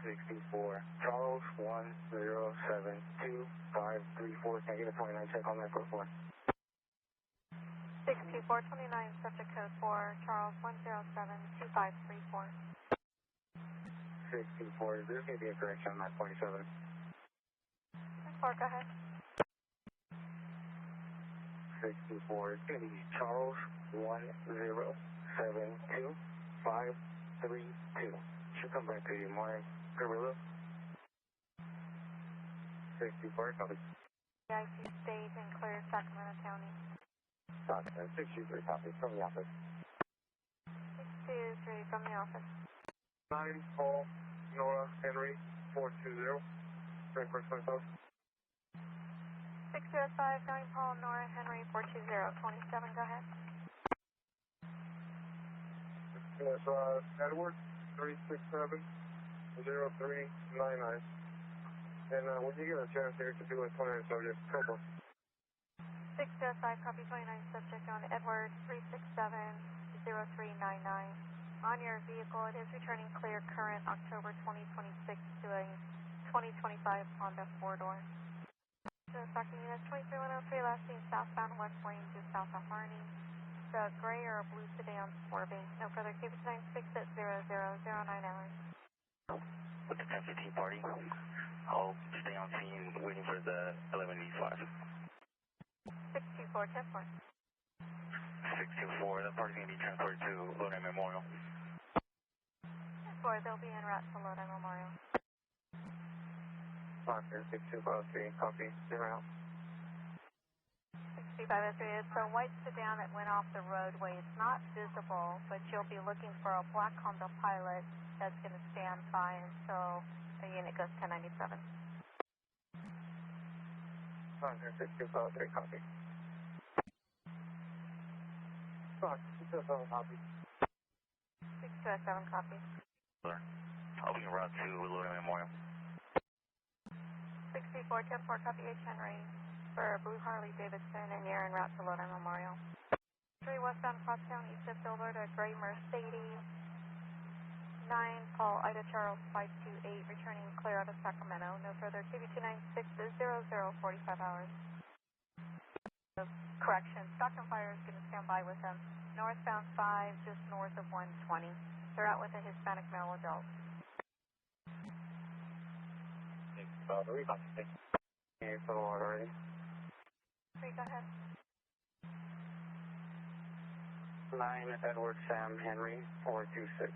64, Charles 1072-534, can I get a 29 check on that code 4? 6429, subject code 4, Charles 1072534. 64, there's going to be a correction on that 47. 4, go ahead. 64, it's going to be Charles 1072-532. Should come back to you, Mark Gorilla. 64, copy. IC state and clear Sacramento County. Stockton, 63, copy, from the office. 623 from the office. 9, Paul, Nora, Henry, 420. Frank, first 25. 605, 9 Paul, Nora, Henry, 420, 27, go ahead. Yes, Edward, 367-0399. And when you get a chance here to do a 29 subject, trouble. 605, copy 29 subject on Edward, 367-0399. On your vehicle, it is returning clear current October 2026 to a 2025 Honda 4-door. Stockton Units 23103, last seen southbound West Range to South of Harney. The gray or a blue sedan swerving. No further QB 96 at 0009 hours. With the 1015 party, I'll stay on scene waiting for the 1185. 624, 10-4. 624, that party's going to be transported to Lodi Memorial. 10-4, they'll be en route to Lodi Memorial. Stockton, 6253, copy, zero out. 6503, it's a white sedan that went off the roadway. It's not visible, but you'll be looking for a black Honda Pilot that's going to stand by until the unit goes 1097. Stockton, 6253, copy. Stockton, 6253, copy. 6207, copy. I'll be en route to Lodi Memorial. 64, 10-4, copy H. Henry for Blue Harley Davidson, and you're en route to Lodi Memorial. 3 westbound Crosstown, east of Silver to Gray Mercedes. 9 Paul Ida Charles 528, returning clear out of Sacramento. No further QB296 is 0045 hours. Correction, Stockton Fire is going to stand by with them. Northbound 5, just north of 120. They're out with a Hispanic male adult. Okay, so already. 3, go ahead. 9 Edward Sam Henry, 426.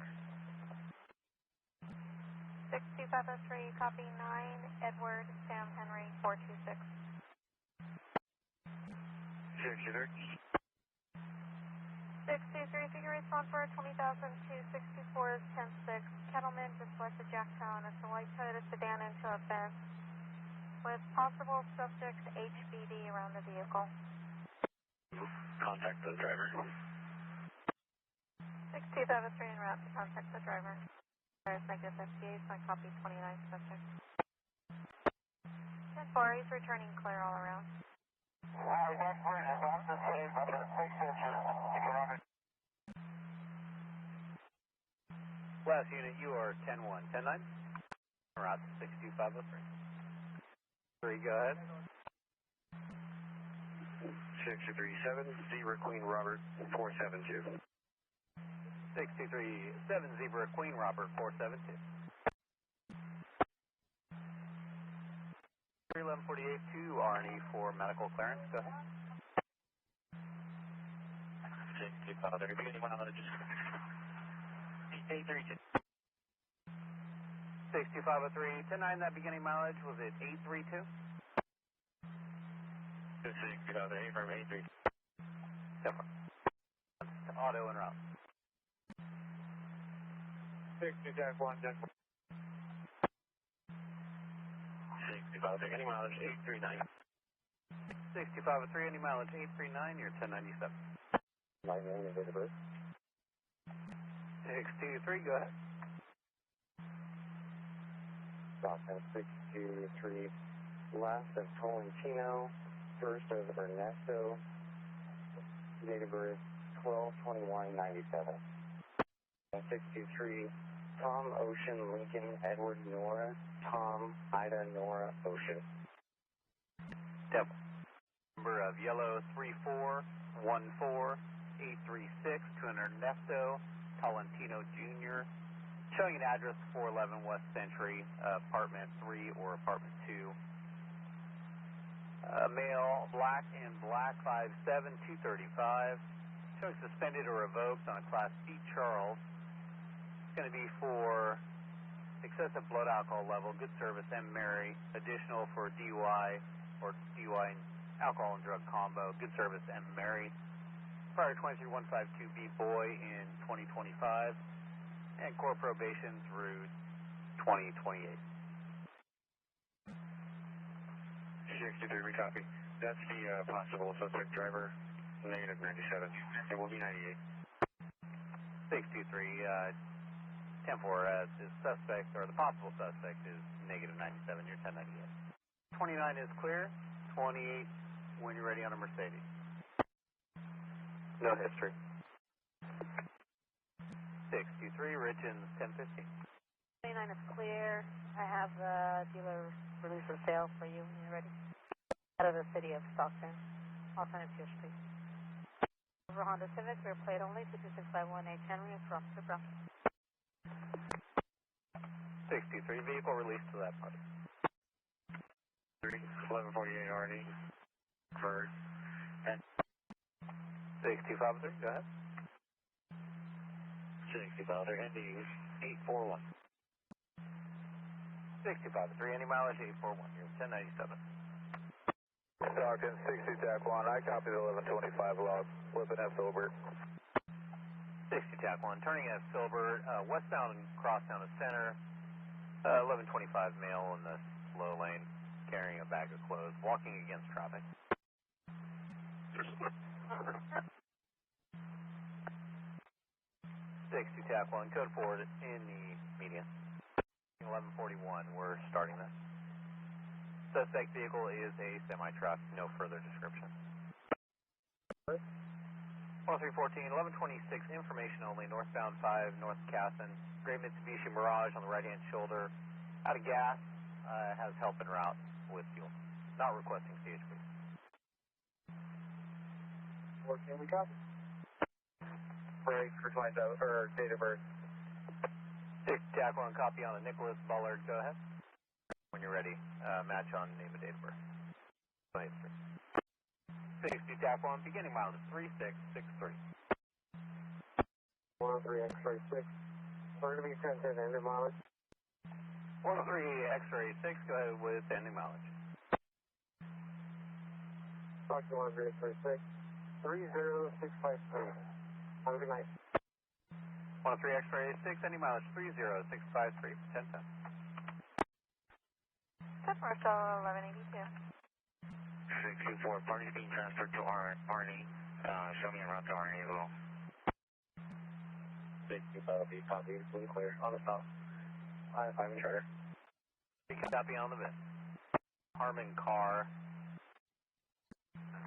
62503, copy 9 Edward Sam Henry, 426. 623. 623, figure response for 20,264 is 10-6. Kettleman just left the Jacktown. It's a white Toyota sedan into a fence with possible subject HBD around the vehicle. Contact the driver. 62503 en route to contact the driver. There's negative FTA, so I copy 29 subject. 10-4, he's returning clear all around. Last unit, you are 10-1. 10-9? Route 62503. 3, go ahead. 6237, Zebra Queen Robert, 472. 6237, Zebra Queen Robert, 472. 1148 to R&E for medical clearance. Go ahead. 625, beginning mileage. 832. 6503, 10-9, that beginning mileage, was it 832? 625, from 832. Auto en route. 6251, 65, any mileage, 839. 6503, any mileage, 839, you're 1097. 9 million visitor. 623, go ahead. Stockton, 623, last of Tolentino, first of Ernesto, date of birth 12/21/97. And 623, Tom, Ocean, Lincoln, Edward, Nora, Tom, Ida, Nora, Ocean. Temple. Number of yellow 3414836 to Ernesto Tolentino Jr. Showing an address 411 West Century, apartment 3 or apartment 2. Male, black and black, 5'7", 235. Showing suspended or revoked on a Class C Charles. It's going to be for excessive blood alcohol level, good service, M. Mary. Additional for DUI or DUI and alcohol and drug combo, good service, M. Mary. Prior 23152B boy in 2025. And core probation through 2028. 63, recopy. That's the possible suspect driver, negative 97. It will be 98. 623, 10-4, the suspect, or the possible suspect is negative 97, you're 1098. 29 is clear, 28 when you're ready on a Mercedes. No history. 623, Richens, 1015. 29 is clear. I have the dealer release for sale for you when you're ready. Out of the city of Stockton, alternate CHP. Over Honda Civic, rear plate only, 22651H Henry, and from to Brown. 63, vehicle released to that party. 1148 RD for 6253, go ahead. 65, ending 841. 6253, any mileage 841, you're 1097. Stockton, 60 TAC 1, I copy the 1125 log, flipping at Filbert. 60 TAC 1, turning at Filbert, westbound and cross down the center, 1125 male in the slow lane, carrying a bag of clothes, walking against traffic. 60 TAC 1, code forward in the median. 1141, we're starting that. Suspect vehicle is a semi-truck, no further description. 1314, 1126, information only, northbound 5, North Casson, gray Mitsubishi Mirage on the right-hand shoulder, out of gas, has help en route with fuel. Not requesting CHP. Can we copy? Break for 27, or date of birth. 6 TAC 1, copy on the Nicholas Bullard, go ahead. When you're ready, match on name and date of birth. 60 TAC 1, beginning miles of 3663. 103 X-ray 6. We're going to be 1010 ended mileage. 103 X-ray 6, go ahead with ending mileage. Stockton 103 X-ray 6. 30653. Have a good night. 103 X-ray 6, ending mileage 30653, 1010. Marcel 1182. 624, party being transferred to Arnie. Show me en route to Arnie as well. 625, copy, fully clear, on the south. I-5 and charter. You can copy on the VIN. Harmon car.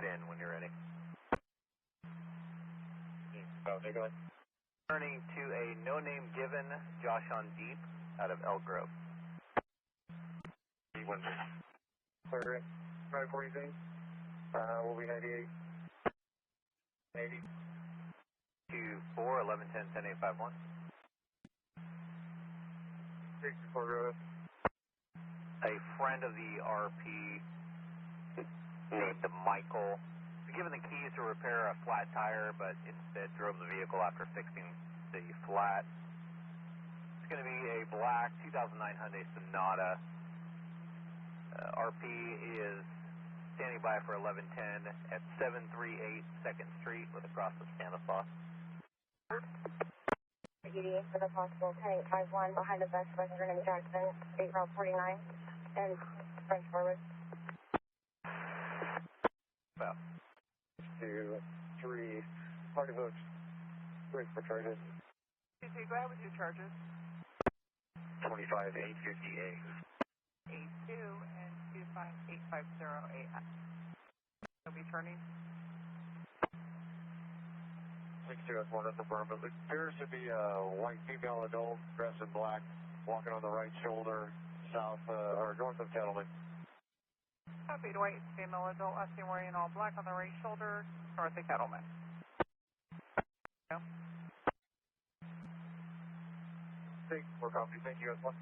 VIN when you're ready. Oh, they're going. Turning to a no name given, Josh on Deep, out of Elk Grove. Clear, right for you, Zane. We'll be 98. 80. 24, 1110, 10851. 64 road. A friend of the RP named Michael was given the keys to repair a flat tire, but instead drove the vehicle after fixing the flat. It's going to be a black 2009 Hyundai Sonata. RP is standing by for 1110 at 738 2nd Street with a cross of Stanislaus. 88 for the possible 1051 behind the bus, Western and Jackson, 8 Route 49, and French forward. Well. 2, 3, party votes. Break for charges. Go ahead with your charges. 25, 858. 82 and 25850. They'll be turning. 62S1, that's affirmative. It appears to be a white female adult dressed in black, walking on the right shoulder, south or north of Kettleman. Copy, white female adult, I see wearing all black on the right shoulder, north of Kettleman. We're copy, thank you, S1.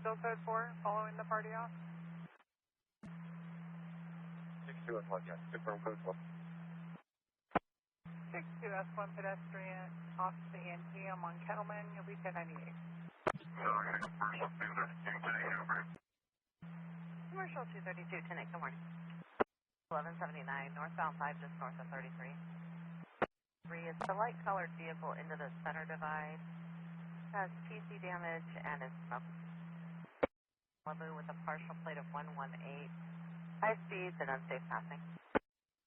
Still code 4, following the party off. 62S1, yes, confirm code 4. 62S1 pedestrian off the NTM on Kettleman, you'll be 1098. Commercial 232, 10-8, good morning. 1179, northbound 5, just north of 33. 3, it's the light colored vehicle into the center divide. Has TC damage and is smoking. Malibu with a partial plate of 118. High speeds and unsafe passing.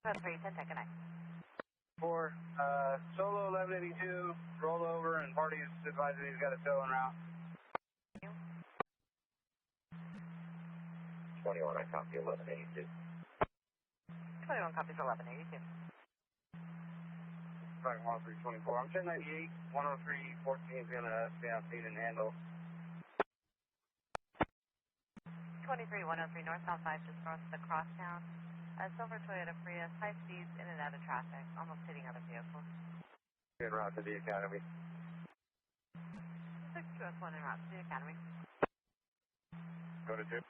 3, 10, take a night. 4, Solo 1182, roll over and party's advising he's got a tow en route. 21, I copy 1182. 21 copies 1182. Right, 10324. I'm 1098, 10314 is going to stay on scene and handle. 23 103 northbound 5, just north of the crosstown. A silver Toyota Prius, high speeds, in and out of traffic, almost hitting other vehicles. En route to the Academy. 62S1 en route to the Academy. Go to 2.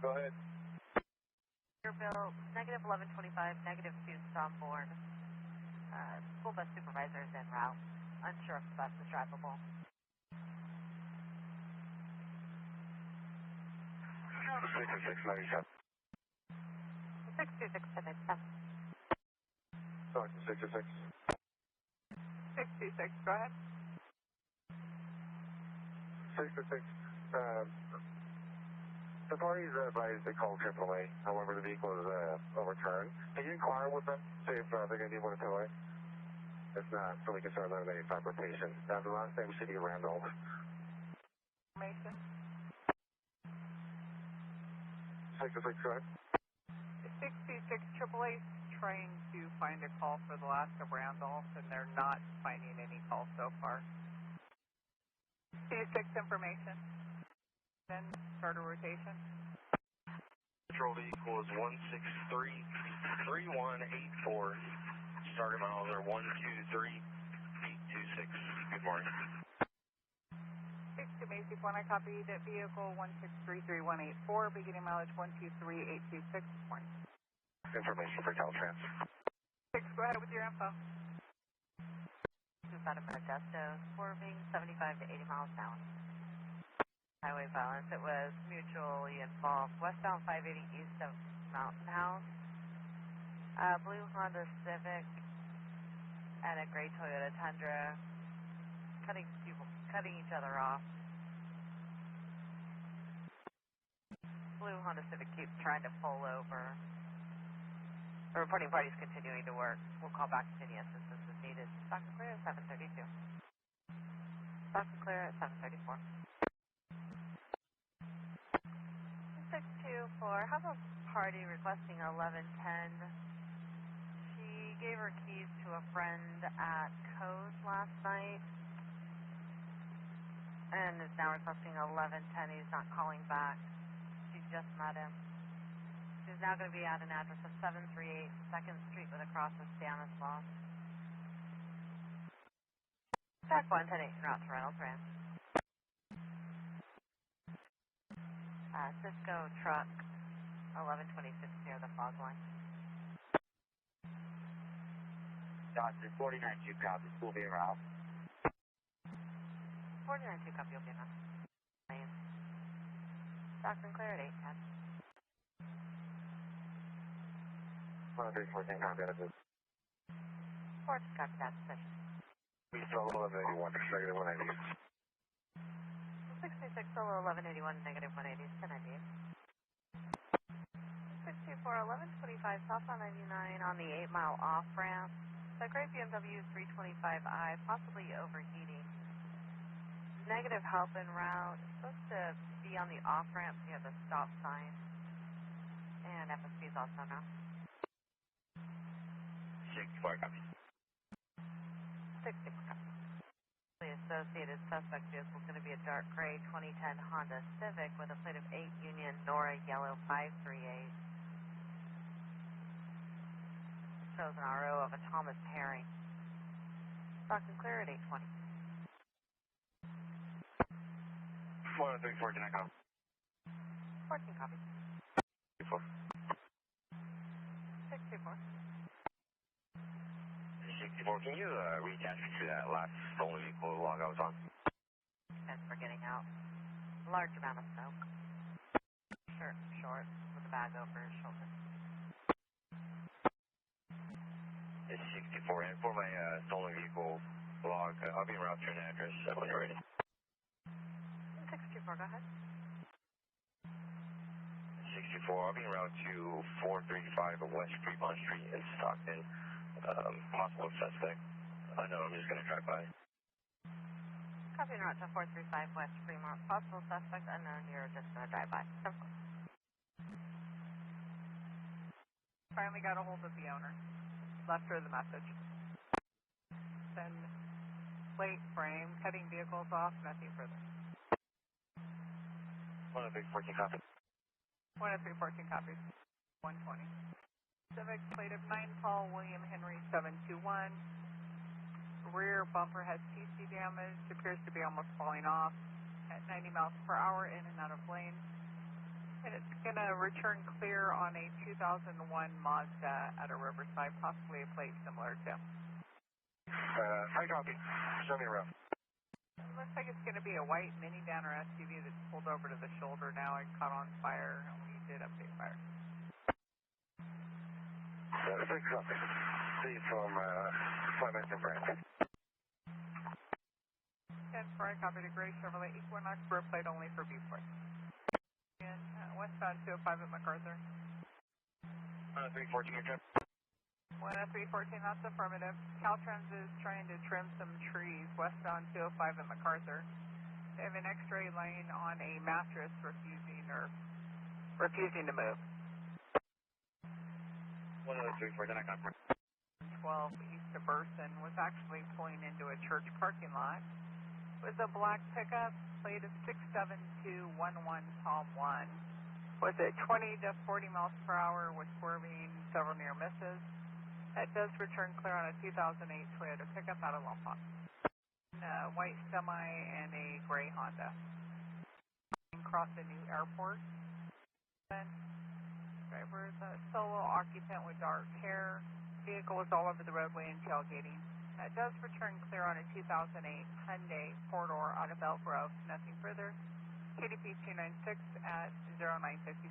Go ahead. Your bill, negative 1125, negative 2 on board. School bus supervisor is en route. Unsure if the bus is drivable. 6697. 626 1087. Talk to 66. 66, go ahead. 66. The parties advised they called AAA. However, the vehicle is overturned. Can you inquire with them? See if they're going to need one to tow it? If not, so we can start 1185 rotation. The last name should be Randolph. Information. 66, go ahead. 66 AAA is trying to find a call for the last of Randolph, and they're not finding any calls so far. 66 information. Then start a rotation. Control vehicle is 163-3184. Starting miles are 123-826. Good morning. 62 Macy Point, I copied that vehicle 1633184, beginning mileage 123-826 this morning. Information for Caltrans. 6, go ahead with your info. We've got a Modesto, swerving 75 to 80 miles an hour. Highway violence, it was mutually involved. Westbound 580 east of Mountain House. Blue Honda Civic and a gray Toyota Tundra cutting each other off. Blue Honda Civic keeps trying to pull over. The reporting party is continuing to work. We'll call back if any assistance is needed. Stockton clear at 732. Stockton clear at 734. 624, have a party requesting 1110. She gave her keys to a friend at Coe's last night and is now requesting 1110. He's not calling back. She just met him. She's now going to be at an address of 738 2nd Street with a cross with Stanislaus. Track 110 en route to Reynolds Ranch. Cisco truck 1126 near the fog line. Dodger 492 copy, will be around. 492 copy, you'll be enough. Stockton clear at 810. 10314, copy that. 4 to copy that position. We still 1181, negative 180. 66 solo 1181, negative 180, 1098. 624, 1125, south on 99 on the 8-mile off-ramp. The gray BMW 325i, possibly overheating. Negative help en route. Supposed to be on the off-ramp near the stop sign. And FSB is also now. 64, copy. 64, copy. The associated suspect vehicle is going to be a dark gray 2010 Honda Civic with a plate of 8 Union Nora Yellow 538. Shows an RO of a Thomas Herring. Stockton clear at 820. 103, 14, I copy. 14 copy. 64. 624. 64, can you reattach me to that last stolen vehicle log I was on? And for getting out. Large amount of smoke. Shirt short with a bag over his shoulder. It's 64, and for my stolen vehicle log, I'll be en route to an address when you're ready. 624, go ahead. 64, I'll be en route to 435 West Fremont Street in Stockton. Possible suspect. I know, I'm just going to drive by. Copy en route to 435 West Fremont. Possible suspect unknown. You're just going to drive by. Finally got a hold of the owner. Left her the message. Then plate frame, cutting vehicles off, nothing further. 103, 14, copy. 103, 14 copies. 120. Civic plate of 9 Paul William Henry 721. Rear bumper has TC damage. Appears to be almost falling off at 90 miles per hour in and out of lane. And it's going to return clear on a 2001 Mazda at a Riverside, possibly a plate similar to. High copy. Show me around. It looks like it's going to be a white minivan or SUV that's pulled over to the shoulder now and caught on fire. We did update fire. 6 copy. See from Flemington branch. 10-4, I copied a gray Chevrolet Equinox, rear plate only for viewport. And westbound 205 at MacArthur. 103, 14, your trip. 103, 14, that's affirmative. Caltrans is trying to trim some trees westbound 205 at MacArthur. They have an X-ray lane on a mattress refusing to move. 103, 14, I confirm. 12 east of Burson was actually pulling into a church parking lot. It was a black pickup, plate of 67211 Palm 1. Was at 20 to 40 miles per hour, was swerving several near misses. That does return clear on a 2008 Toyota pickup out of Lompoc. A white semi and a gray Honda. Across the new airport. Driver is a solo occupant with dark hair. Vehicle is all over the roadway and tailgating. It does return clear on a 2008 Hyundai 4-door out of Belle Grove. Nothing further. KDP 296 at 0956.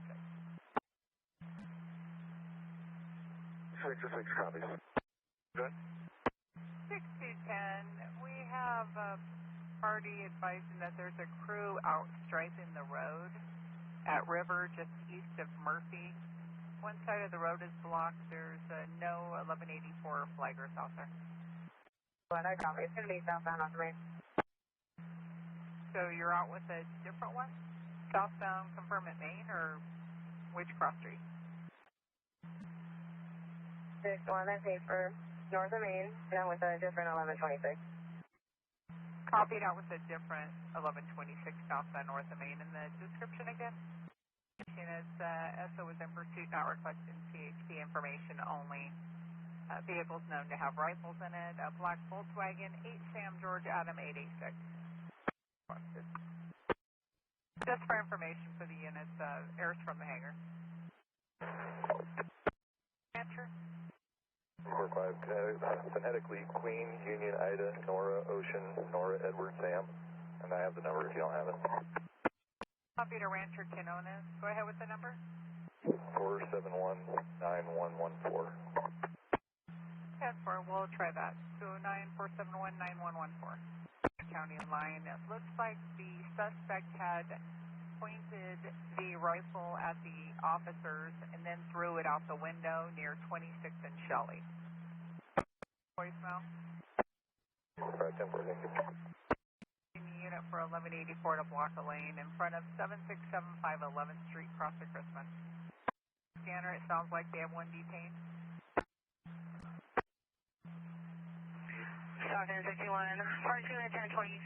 6 copies. Good. 6210, we have a party advising that there's a crew out striping the road at River just east of Murphy. One side of the road is blocked. There's no 1184 flaggers out there. Well, I copy. It's going to be southbound on the main. So you're out with a different one? Southbound, confirm at Main, or which cross street? 6-1, that's 8 for north of Main, and I'm with a different 1126. Copied out with a different 1126 southbound north of Main. And the description again? It's SO was in pursuit, not requesting CHP information only. Vehicles known to have rifles in it. A black Volkswagen, 8 Sam George Adam 886. Just for information for the units, airs from the hangar. Answer. 4-5, phonetically Queen, Union, Ida, Nora, Ocean, Nora, Edward, Sam. And I have the number if you don't have it. Copy to Rancher Quinones. Go ahead with the number. 471-9114. 10-4, we'll try that. 209-471-9114. County line. It looks like the suspect had pointed the rifle at the officers and then threw it out the window near 26th and Shelley. Voicemail. Right, 10-4, thank you. Unit for 1184 to block a lane in front of 7675 11th Street, cross the Christmas. Scanner, it sounds like they have one detained. Stockton 61, Part 2 and 1023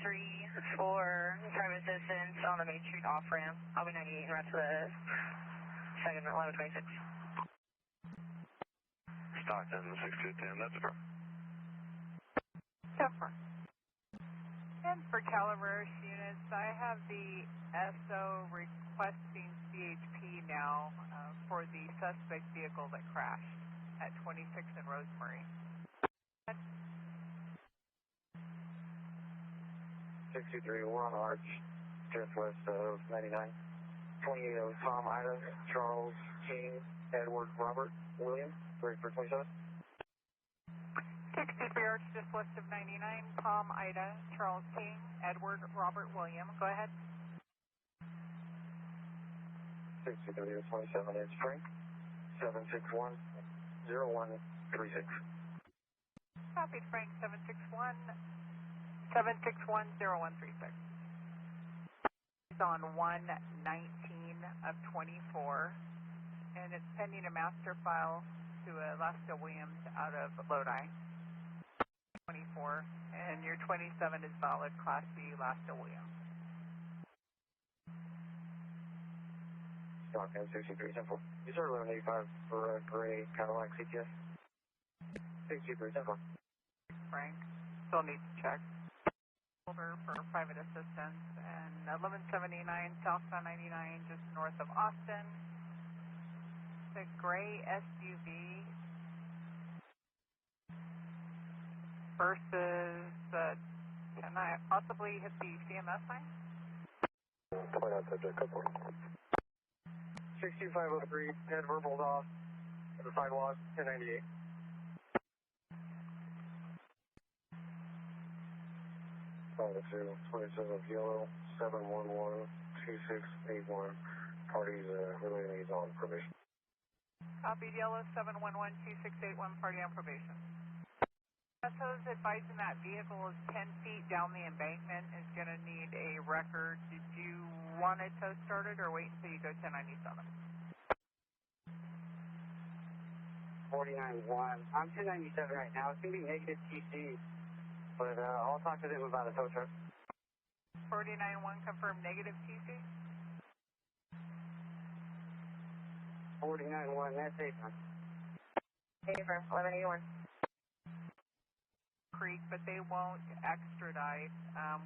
for private assistance on the Main Street off-ramp. I'll be 98 and rest of the second 1126. Stockton 6210, that's affirmed. Confirm. And for Calaveras units, I have the SO requesting CHP now for the suspect vehicle that crashed at 26 and Rosemary. 623, we're on Arch, just west of 99. 28 Tom, Ida, Charles, King, Edward, Robert, William, ready for 27. 63 Arch, just west of 99, Tom, Ida, Charles, King, Edward, Robert, William. Go ahead. 63 27 is Frank, 761-0136. Copied, Frank, 761-0136. It's on 119 of 24, and it's pending a master file to Alaska Williams out of Lodi. 24, and your 27 is valid, Class B, Alaska Williams. Stockton 63 simple. These are 1185 for gray Cadillac CTS. 63 simple. Frank, still need to check. Over for private assistance, and 1179 southbound 99 just north of Austin. The gray SUV versus, can I possibly hit the CMS sign? Point out subject, code 4. 62503, head verbals off to the sidewalk, 1098. Follow to 27 yellow, 711-2681. Parties relating is on probation. Copied, yellow, 711-2681, party on probation. SO's advising that vehicle is 10 feet down the embankment, is going to need a record. Did you want it tow started or wait until you go 1097? 49-1. I'm 1097 right now. It's going to be negative TC, but I'll talk to them about a tow truck. 49-1, confirm negative TC? 49-1, that's safe. Confirm, 1181. Creek, but they won't extradite.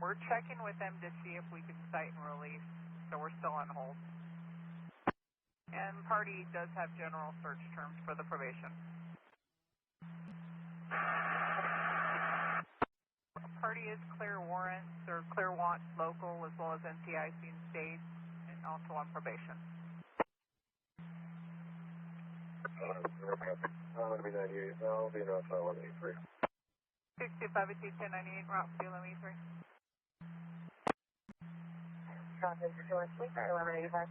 We're checking with them to see if we can cite and release, so we're still on hold. And party does have general search terms for the probation. Party is clear warrants or clear wants local as well as NCIC and state, and also on probation. I'm going to be 98. I'll be around 183. 625-1098, route BLM 3. Stockton 61, sleeper, 1185.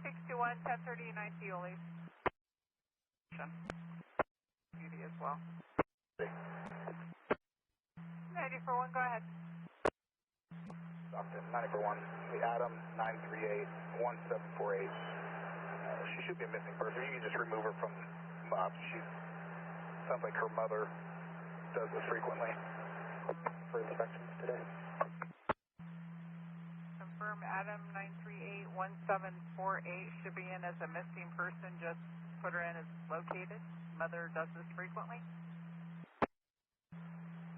61, 1030, 90 Oli. Beauty as well. 94-1, go ahead. Stockton 94-1, the Adam 938-1748. She should be a missing person. You can just remove her from MUP. She sounds like her mother does this frequently for inspections today. Confirm Adam 938-1748 should be in as a missing person. Just put her in as located. Mother does this frequently.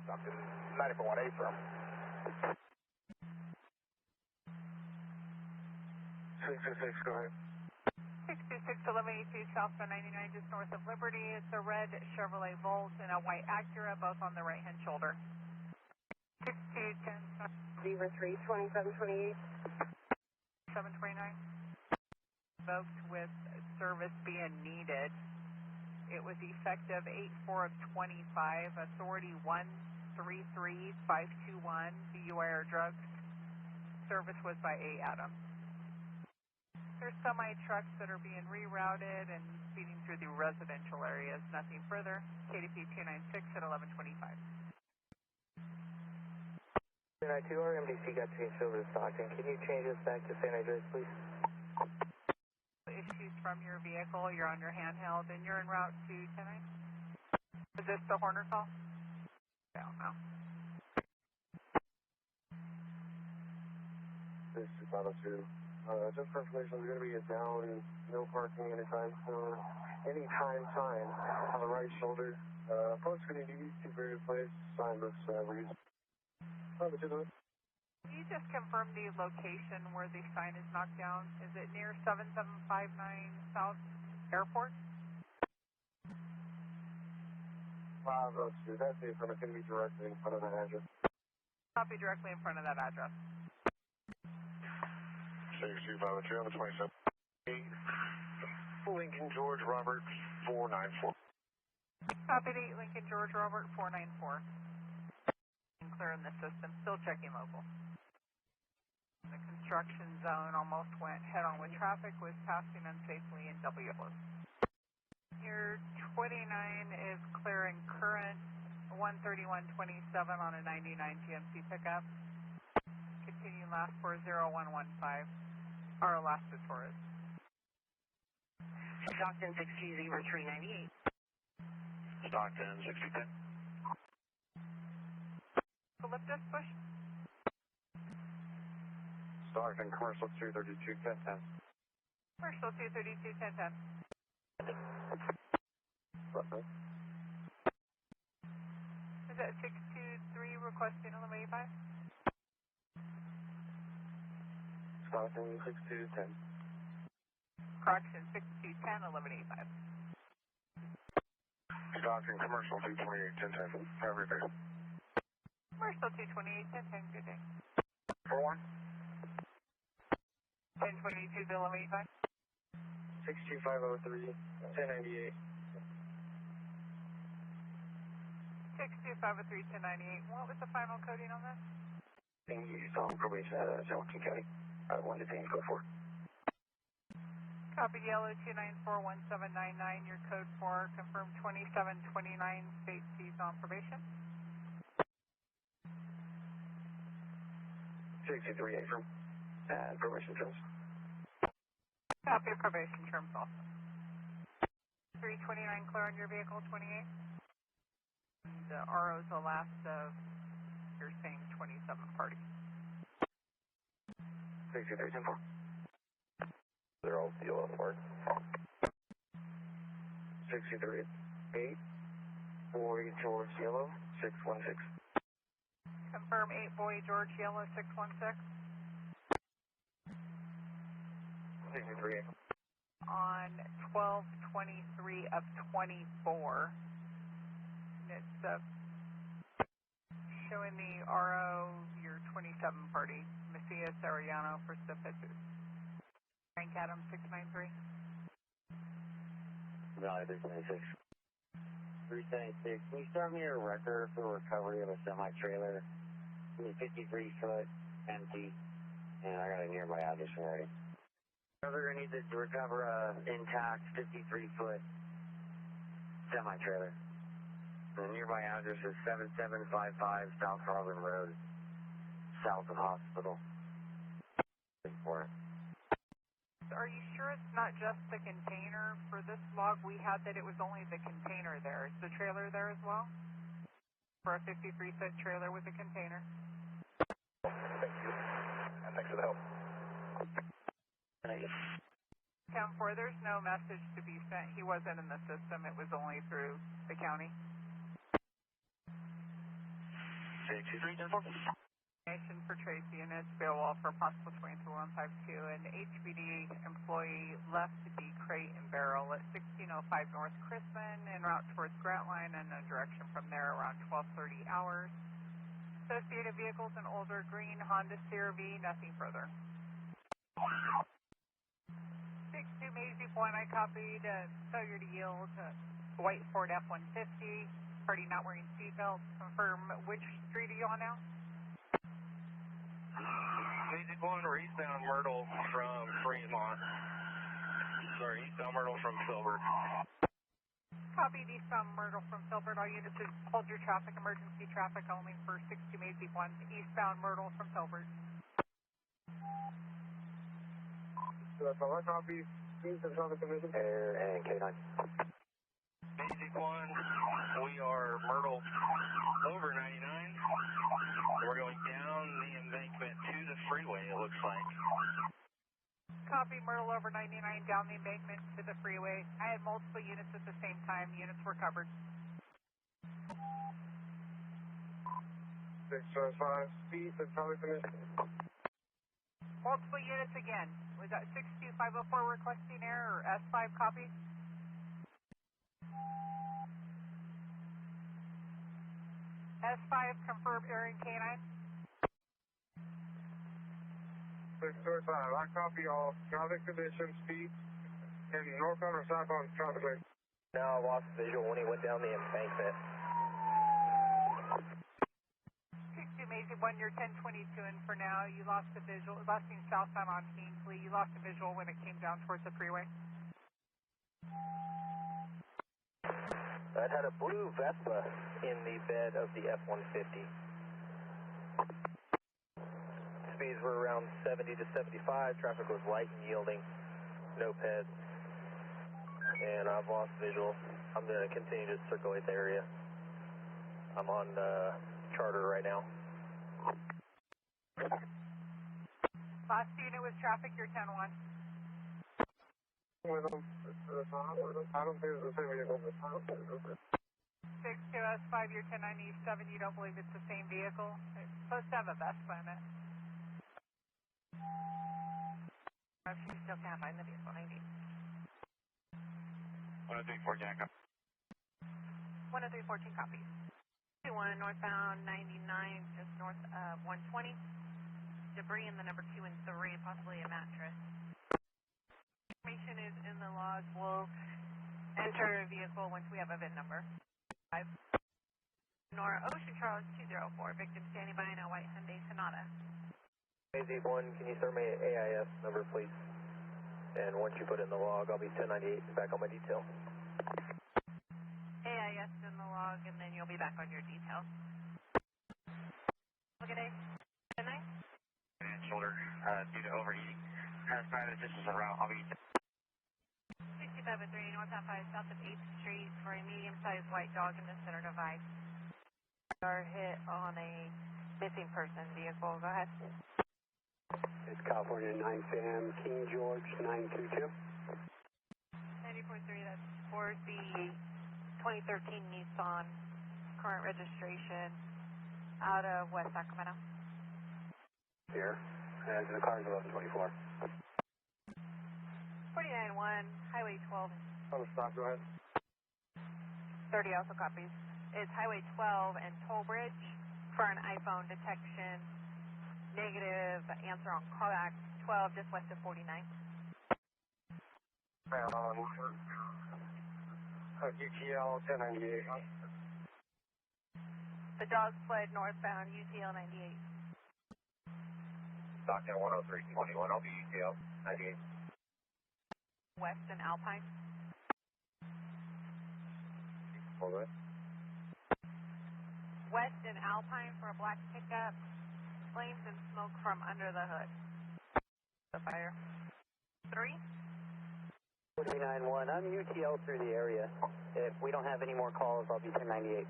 Stockton 94-1, firm. 626, go ahead. 626-1182 southbound 99 just north of Liberty. It's a red Chevrolet Volt and a white Acura, both on the right-hand shoulder. 6210. Zebra 3, 2728. 729. Invoked with service being needed. It was effective 8/4 of 25. Authority 133521. DUI or drugs. Service was by A. Adam. There's semi-trucks that are being rerouted and speeding through the residential areas. Nothing further. KDP 296 at 1125. 292, our MDC got changed over to Stockton. Can you change us back to San Andreas, please? Issues from your vehicle. You're on your handheld and you're en route to 10. Is this the Horner call? I don't know. This is 502. Just for information, there's going to be a down, no parking anytime soon. Anytime sign on the right shoulder. Approach going to be two various places. Sign looks reasonable. Can you just confirm the location where the sign is knocked down? Is it near 7759 South Airport? 502. That's the affirmative. Going to be directly in front of that address. Copy directly in front of that address. 62502 on the 27. Lincoln George Robert 494. Copy to Lincoln George Robert 494. Clear in the system. Still checking local. The construction zone almost went head-on with traffic, was passing unsafely in W. Your 29 is clearing current 13127 on a 99 GMC pickup. Continue last for 0115. Our last is Torres. Stockton 6G0398. Stockton 6010. Eucalyptus bush? Stockton Commercial 232 1010. Commercial 232 1010. Is that 623 requesting 1185? Stockton 6210. Correction, 6210 1185. Stockton Commercial 228 1010. Have a good day. Commercial 228 1010, good day. 41. 1022 to 1185. 62503 1098. 62503 1098. What was the final coding on that? Being used on probation at Johnson County. 1 to 10, go for. Copy yellow 2941799. Your code for confirmed 2729. State sees on probation. 63 from probation terms. Copy of probation terms also. 329 clear on your vehicle 28. And the RO is the last of your same 27 party. 63 10 4. They're all deal on work. 63 8. Boy George Yellow 616. Confirm 8 Boy George Yellow 616. 63 8. On 1223 of 24. It's showing the RO, your 27 party, Macias Arellano for the pitches. Frank Adams 693. Valley 326. 376. Can you start me a record for recovery of a semi-trailer? 53 foot, empty, and I got a nearby address already. We're going to need to recover a intact 53 foot semi-trailer. The nearby address is 7755 South Harlan Road, south of hospital. Are you sure it's not just the container? For this log, we had that it was only the container there. Is the trailer there as well? For a 53 foot trailer with a container? Thank you. And thanks for the help. Count 4, there's no message to be sent. He wasn't in the system. It was only through the county. 623 10 4. Information for Tracy and it's Bill Wall for possible 23152. An HBD employee left the crate and barrel at 1605 North Crispin en route towards Grantline and a direction from there around 12:30 hours. Associated vehicles, an older green Honda CR-V, nothing further. 62 Maisie Point, I copied failure to yield, white Ford F-150, party not wearing seatbelts. Confirm which street are you on now? Maisie Point or eastbound Myrtle from Fremont. Sorry, eastbound Myrtle from Silver. Copy eastbound Myrtle from Silver. All units hold your traffic, emergency traffic only for 62 Maisie Point, eastbound Myrtle from Silver. So that's all I copy. Please, the traffic division. Air and K9. Basic 1, we are Myrtle over 99. We're going down the embankment to the freeway, it looks like. Copy, Myrtle over 99, down the embankment to the freeway. I had multiple units at the same time. Units were covered. 605, speed and traffic condition. Multiple units again. Was that 62504 requesting air or S5 copy? S5 confirm air and K9. 625, I copy all traffic conditions, speed, and northbound or southbound traffic lights. Now I lost visual when he went down the embankment. 62 Maisie 1, you're 1022, and for now you lost the visual, last seen southbound on Kingsley, you lost the visual when it came down towards the freeway. That had a blue Vespa in the bed of the F-150. Speeds were around 70 to 75, traffic was light and yielding, no peds. And I've lost visual. I'm going to continue to circulate the area. I'm on charter right now. Last unit was traffic, you're 10-1. I don't think it's the same vehicle. 62S5, you're 1097, you don't believe it's the same vehicle? It's supposed to have a Vespa in it. She still can't find the vehicle, 90. 10314, I copy. 10314 copies. 21 northbound 99, just north of 120. Debris in the number 2 and 3, possibly a mattress. Information is in the log. We'll enter a vehicle once we have a VIN number. 5. Sonora Ocean Charles 204. Victim standing by in a white Hyundai Sonata. AZ1, can you throw me an AIS number, please? And once you put in the log, I'll be 1098 and back on my detail. AIS in the log, and then you'll be back on your details. Look at A. 10-9. And shoulder, due to overheating. Has 5 this is a route. I'll be 65 and 3, northbound 5, south of 8th Street for a medium-sized white dog in the center divide. Are hit on a missing person vehicle. Go ahead. It's California 9 Sam, King George 922. 94.3, that's for the 2013 Nissan, current registration, out of West Sacramento. Here, and the car's 1124. 49-1, Highway 12. On the stop, go ahead. 30 also copies. It's Highway 12 and Toll Bridge for an iPhone detection. Negative answer on callback 12, just west of 49. UTL 1098. The dog fled northbound UTL 98. Stockton 10321, I'll be UTL 98. West and Alpine. Hold it. West and Alpine for a black pickup. Flames and smoke from under the hood. The fire. 3. 491, I'm UTL through the area. If we don't have any more calls, I'll be 1098.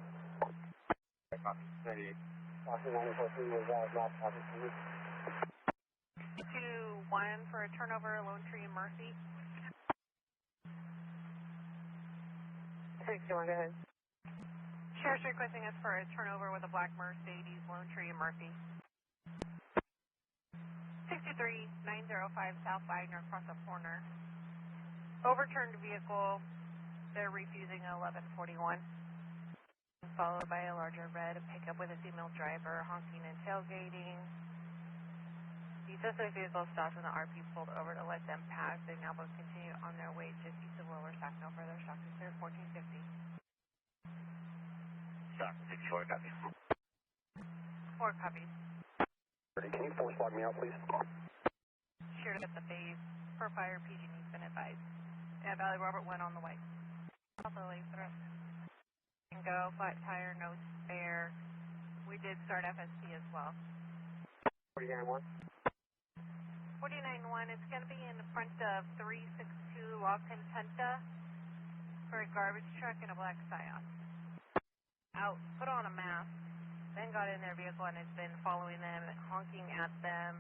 98. Austin 943 was not talking to me. 2-1 for a turnover, Lone Tree and Merced. 61, go ahead. Sheriff's requesting us for a turnover with a black Mercedes, Lone Tree and Merced. 63905 South Wagner across the corner. Overturned vehicle. They're refusing 1141. Followed by a larger red pickup with a female driver honking and tailgating. The suspect vehicle stopped when the RP pulled over to let them pass. They now both continue on their way just east of Lower Stockton. Further stock is clear 1450. Stockton 64, copy. 4 copies. Can you force log me out, please? Sure to get the phase. Per fire, PG&E's been advised. And Valley Robert went on the way. Also, late through. And go, flat tire, no spare. We did start FSP as well. 49-1. 49-1, it's going to be in front of 362 La Contenta. for a garbage truck and a black Scion. Out, put on a mask, then got in their vehicle and has been following them, honking at them,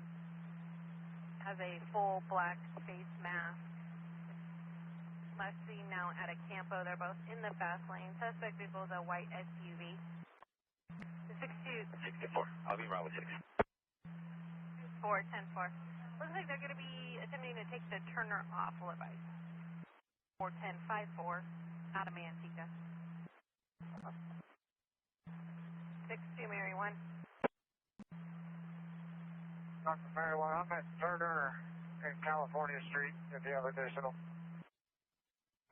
has a full black face mask. Last seen now at a Campo. They're both in the fast lane. Suspect vehicle is a white SUV. 64. I'll be around with 6. 4, 10-4. Looks like they're going to be attempting to take the turner off Levice. 4, 10, 5, 4 out of Manteca. 6-2, Mary 1. Dr. Mary 1, I'm at Turner in California Street if you have additional.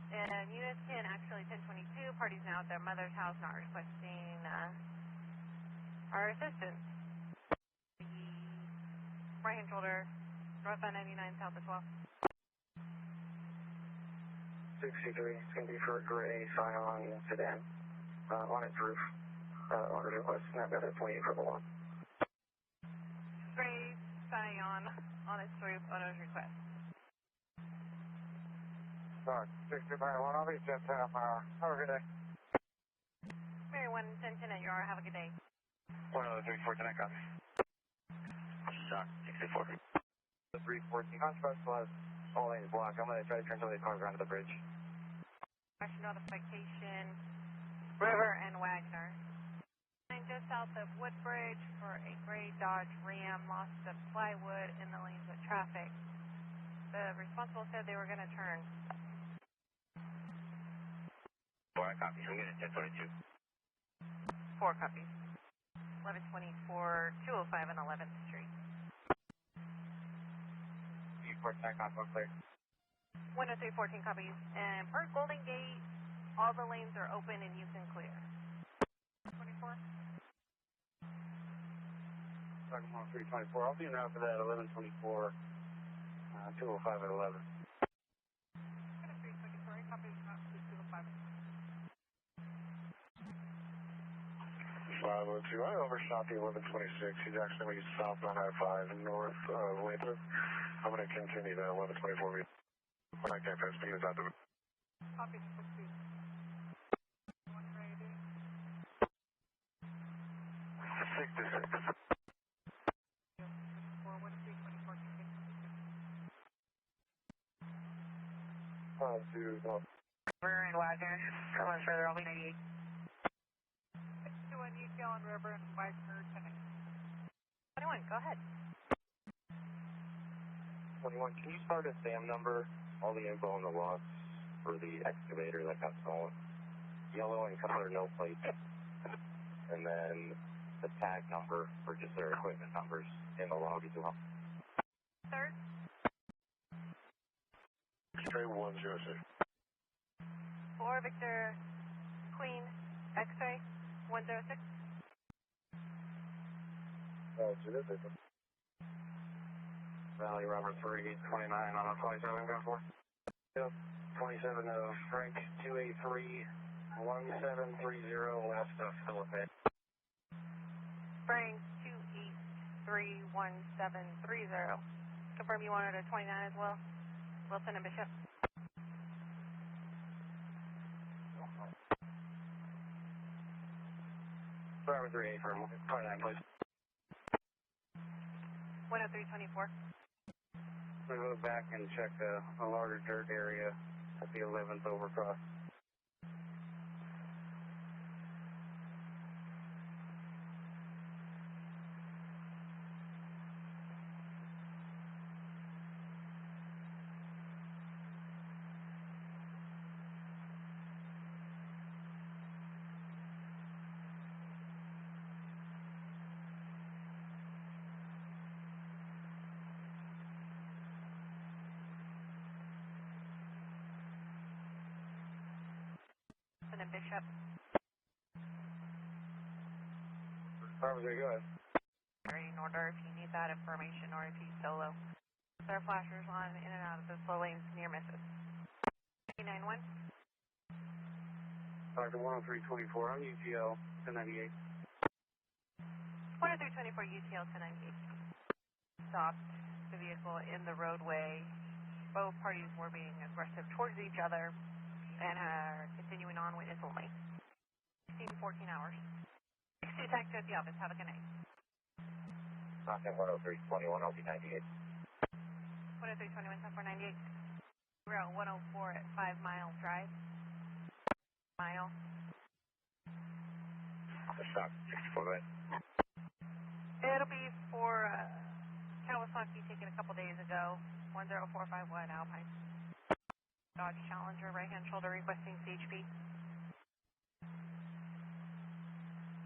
And units 10, actually 1022, parties now at their mother's house, not requesting our assistance. The right hand shoulder, northbound 99, south of 12. 63, it's going to be for a gray Scion sedan on its roof. Order request, and I've got a 28 for the one. Gray Scion on its roof, owner's request. Sorry, 60 Mary 1, I'll be 10 half hour. Have a good day. Mary 1, 10-10 at your hour, have a good day. 10314, I copy. Shot, 64. 314, I'm supposed to have all lanes blocked. I'm going to try to turn some of these cars around to the bridge. Action notification, River and Wagner. Just south of Woodbridge for a gray Dodge Ram, lost of plywood in the lanes of traffic. The responsible said they were going to turn. 4, I copy. I'm getting 1022. 4 copies. 1124, 205 and 11th Street. 14, I copy, one clear. 10314 copies. And per Golden Gate, all the lanes are open and you can clear. 24. Second 1324. I'll be now for that 1124, 205 at 11. 324, copies not 205. 502, I overshot the 1126. He's actually going to be south on I-5 north of Winthrop. I'm going to continue that 1124. When I can't pass, speed is out the... Copy 60. 180. 66. 2, no. River and Wagner. Come on further, I'll be 98. 61 UTL and River and Wagner 21, go ahead. 21, can you start a SAM number? All the info on the logs for the excavator that got stolen. Yellow and color, no plates. And then the tag number for just their equipment numbers in the log as well. Third. X-ray 106. 4 Victor Queen X-ray 106. Oh, so this is Valley Robert 3, 29 on a 27 gun 4. Yep, 27 of Frank 283, 1730 west of Philippine. Frank 2831730. Confirm you wanted a 29 as well. Wilson and Bishop. Driver 38 for 29, please. 10324. We move back and check a larger dirt area at the 11th overcross. And Bishop. Driver 3, go ahead. In order if you need that information or if you solo. There are flashers on in and out of the slow lanes near misses. 391. Dr. 10324 on UTL 1098. 10324 UTL 1098. Stopped the vehicle in the roadway. Both parties were being aggressive towards each other. and continuing on witness only. 16 to 14 hours. 62 taxi at the office. Have a good night. Stockton 10321, LP 98. 10321, 7498. Route 104 at 5 Mile Drive. Mile. Stock 64, go ahead. It'll be for Kawasaki taken a couple days ago. 10451 Alpine. Dodge Challenger, right hand shoulder requesting CHP.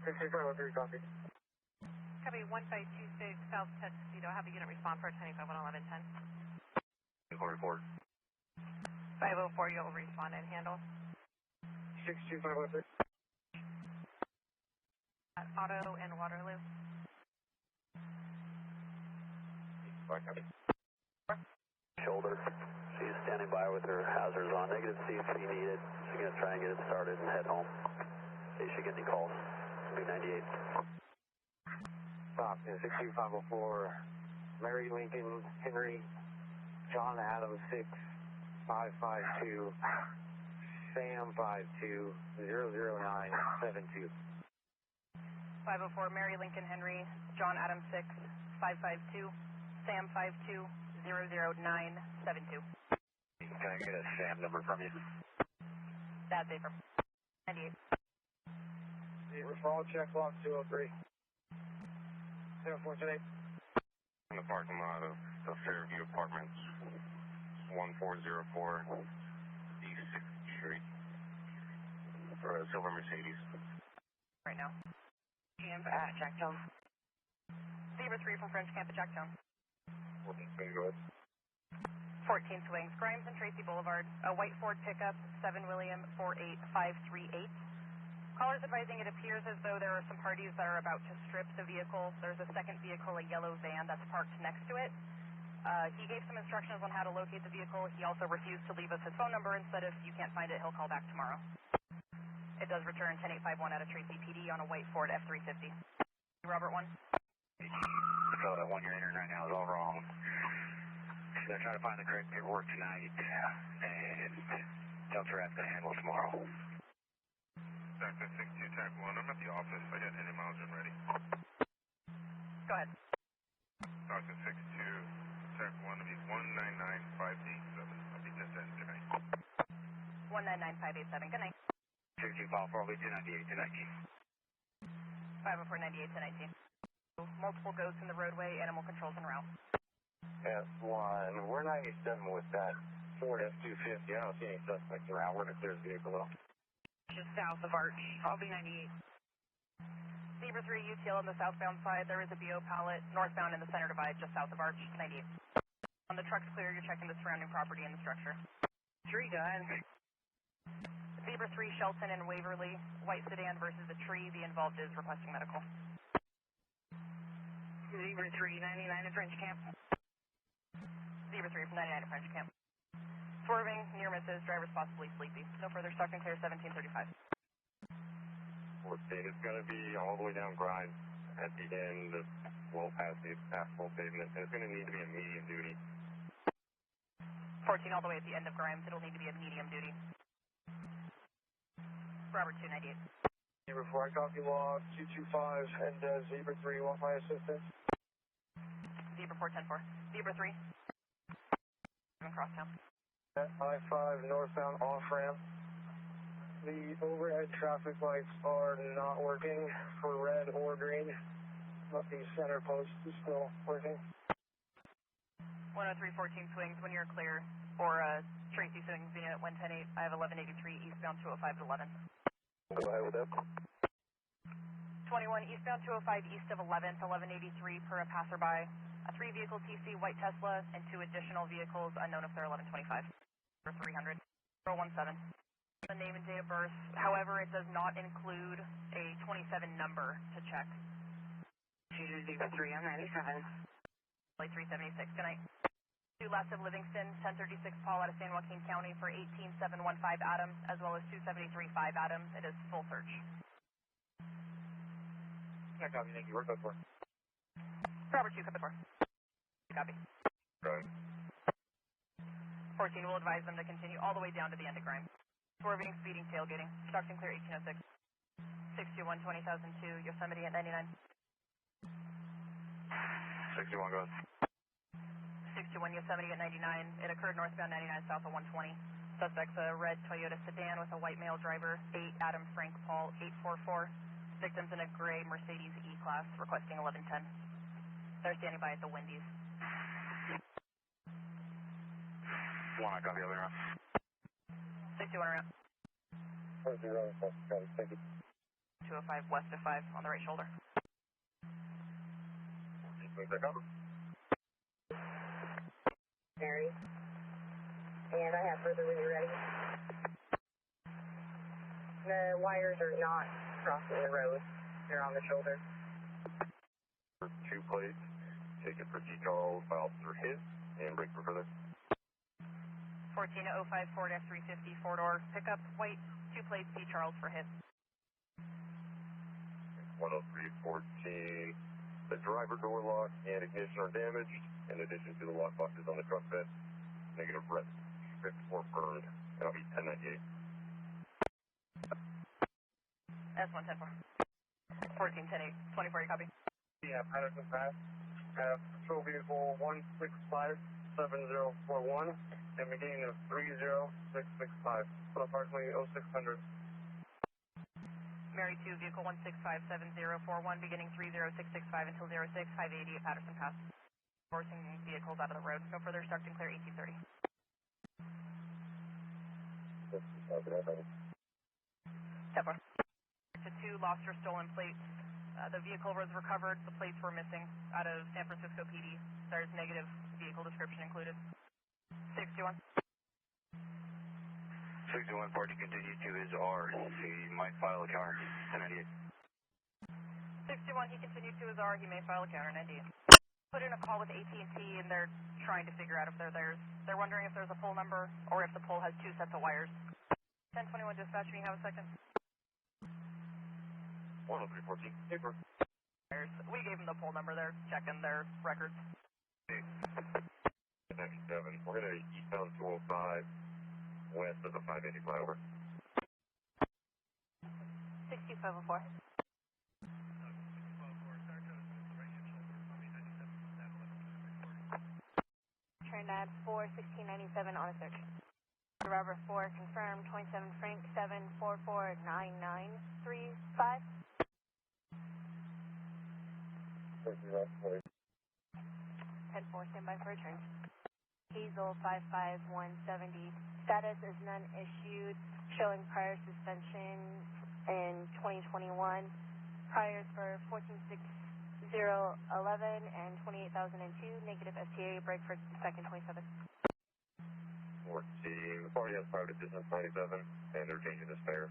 6503, copy. Copy 1526 South Tuxedo. Have a unit respond for 10-1110. Report. 504, you'll respond and handle. 62503. Auto and Waterloo. Copy. Shoulder. She's standing by with her hazards on. Negative CHP needed. She's going to try and get it started and head home. In case she gets any calls. It'll be 98. Stop in 62504. Mary Lincoln Henry John Adam 6 552 Sam 52 00972. 504 Mary Lincoln Henry John Adam 6 552 Sam 52 00972. Can I get a SAM number from you? That's it from 98. The referral check block 203. 0428. In the parking lot of the Fairview Apartments, 1404 East 6th Street, for a silver Mercedes. Right now. Camp at Jacktown. Zebra 3 from French Camp at Jacktown. 14 go ahead. 14 swings, Grimes and Tracy Boulevard, a white Ford pickup, 7 William 48538. Callers advising it appears as though there are some parties that are about to strip the vehicle. There's a second vehicle, a yellow van that's parked next to it. He gave some instructions on how to locate the vehicle. He also refused to leave us his phone number and said if you can't find it, he'll call back tomorrow. It does return 10851 out of Tracy PD on a white Ford F350. Robert 1. So the one you're entering right now is all wrong. They're trying to find the correct paperwork tonight, and Delta Rat's going to handle it tomorrow. Stockton 62 TAC 1, I'm at the office. I got any miles and ready. Go ahead. Stockton 62 TAC 1, it'll be 199587. I'll be just in tonight. 199587, good night. 224 will be 298 to 19. 504 98 to 19. Multiple ghosts in the roadway, animal controls en route. F1, we're 97 with that Ford F250. I don't see any suspects around. We're going to clear the vehicle though. Just south of Arch. I'll be 98. Zebra 3 UTL on the southbound side. There is a BO pallet northbound in the center divide just south of Arch, 98. On the truck's clear, you're checking the surrounding property and the structure. 3 guys. Zebra 3 Shelton and Waverly, white sedan versus a tree. The involved is requesting medical. Zebra 3, 99 in French Camp. Zebra 3 from 99 in French Camp. Swerving, near misses, driver's possibly sleepy. No further, Stockton clear 1735. It's going to be all the way down Grimes at the end of well past the asphalt pavement. And it's going to need to be a medium duty. 14 all the way at the end of Grimes. It'll need to be a medium duty. Robert 298. Zebra 4, I copy log 225 and Zebra 3, want my assistance? Zebra 4, 10-4. Zebra 3. Crosstown. At I-5 northbound off-ramp. The overhead traffic lights are not working for red or green, but the center post is still working. 10314 swings when you're clear, or Tracy swings unit 110-8. I have 1183 eastbound 205 to 11. Go ahead with that. 21 eastbound 205 east of 11th, 1183 per a passerby. A 3-vehicle TC white Tesla and 2 additional vehicles unknown if they're 1125 or 300. 017. The name and date of birth. However, it does not include a 27 number to check. Zebra 3, I'm 97. 376. Good night. 2 left of Livingston, 1036 Paul out of San Joaquin County for 18715 Adam, as well as 2735 Adam. It is full search. Yeah, copy. Thank you. We're good for. Robert 2, copy 4. Copy. Right. 14 will advise them to continue all the way down to the end of Grimes. Swerving, speeding, tailgating. Stockton clear 1806. 621 20,002, Yosemite at 99. 61 goes. 621 Yosemite at 99. It occurred northbound 99 south of 120. Suspect's a red Toyota sedan with a white male driver, 8 Adam Frank Paul 844. Victims in a gray Mercedes E-Class, requesting 1110. They're standing by at the Wendy's. One, I got the other round. 61 around. 40, thank you. 205 west of 5 on the right shoulder. Mary. And I have further when you're ready. The wires are not crossing the road. They're on the shoulder. 2 plates. Take it for detail, file through his, and break for further. 14054-350, 4-door pickup, white, 2 plates, C. Charles for hit. 10314. The driver door lock and ignition are damaged, in addition to the lock boxes on the truck bed. Negative red. 54 burned. That'll be 1098. S110-4. 1410-8. 24, you copy? Yeah, Patterson Pass. Patrol vehicle 165-7041 and beginning of 30665. So approximately 0600. Mary 2, vehicle 165-7041, beginning 30665 until 06580 at Patterson Pass. Forcing vehicles out of the road. No further, Stockton clear 1830. 10-4. To 2 lost or stolen plates. The vehicle was recovered. The plates were missing out of San Francisco PD. There's negative vehicle description included. 61. 61 party continued to his R. He might file a counter. 1098. 61, he continued to his R. He may file a counter. 98. Put in a call with AT&T and they're trying to figure out if they're theirs. They're wondering if there's a pole number or if the pole has 2 sets of wires. 1021 dispatch, can you have a second? 10314. Paper. We gave them the pole number. They're checking their records. 97. We're going to eastbound 205 west of the 580 flyover. 6504. Turn at 41697 on a search. Driver 4 confirmed 27 Frank 7449935. 10-4, stand by for return. Hazel 55170. Status is none issued, showing prior suspension in 2021. Priors for 146011 and 28,002. Negative STA, break for second 27. 14. The party has private distance 97, and they're changing the spare.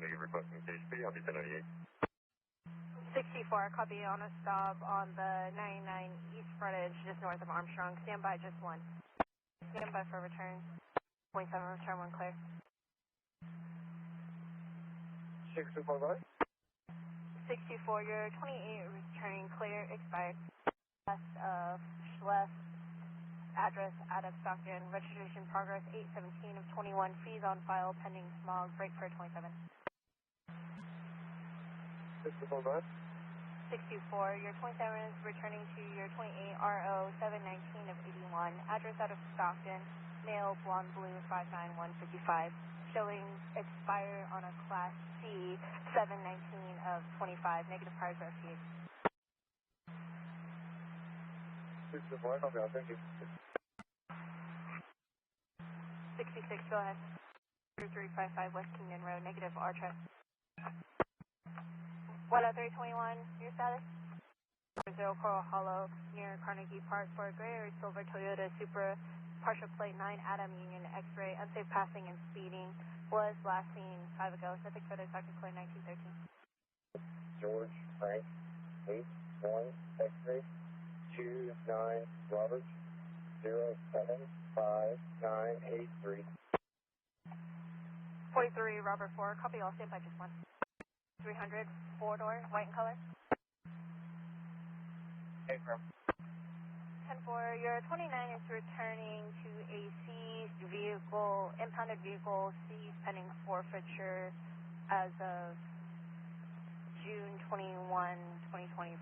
Negative request from CHP. I'll be 1098. 64, copy on a stop on the 99 east frontage, just north of Armstrong. Stand by, just 1. Stand by for return. 27, return 1 clear. 625. 64, your 28 returning clear, expired. West of Schleff, address out of Stockton, registration progress 817 of 21, fees on file pending smog, break for 27. 625. 64, your 27 is returning to your 28 RO 719 of 81, address out of Stockton, male, blonde blue, 59155, showing expire on a class C 719 of 25, negative prior to FTA. 625, okay, thank you. 66, go ahead. 355 West Kingdon Road, negative R check. 10321, your status? 0 Coral Hollow, near Carnegie Park for a gray or silver Toyota Supra, partial plate 9 Adam Union X-ray, unsafe passing and speeding, was last seen 5 ago. Setting for the second plate 1913. George Frank 81 X-ray 29 Robert 075983. 43 Robert 4, copy all, stand by just 1. 300, 4-door, white in color. Hey, from. 10-4, your 29 is returning to a seized vehicle, impounded vehicle, seized pending forfeiture as of June 21, 2025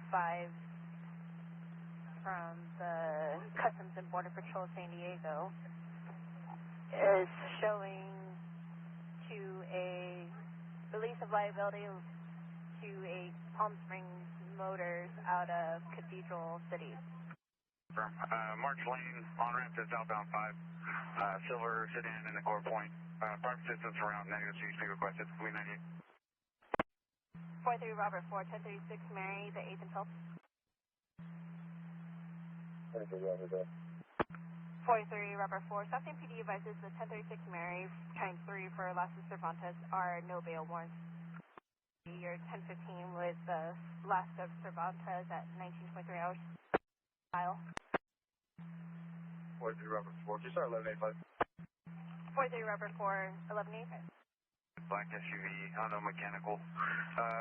from the Customs and Border Patrol San Diego. Is showing to a release of liability to a Palm Springs Motors out of Cathedral City. March Lane, on ramp to southbound 5, Silver sedan in the core point. Private assistance around negative CHP requested. We 98. 43 Robert 4, 1036 Mary, the 8th and 12th. 43 Robert 4, Stockton PD advises the 1036 Mary, Train 3 for Lasses Cervantes are no bail warrants. Your 1015 with the last of Cervantes at 1923 hours. File. 43 Robert 4, just our 1185. 43 Robert 4, 1185. Black SUV, Honda mechanical.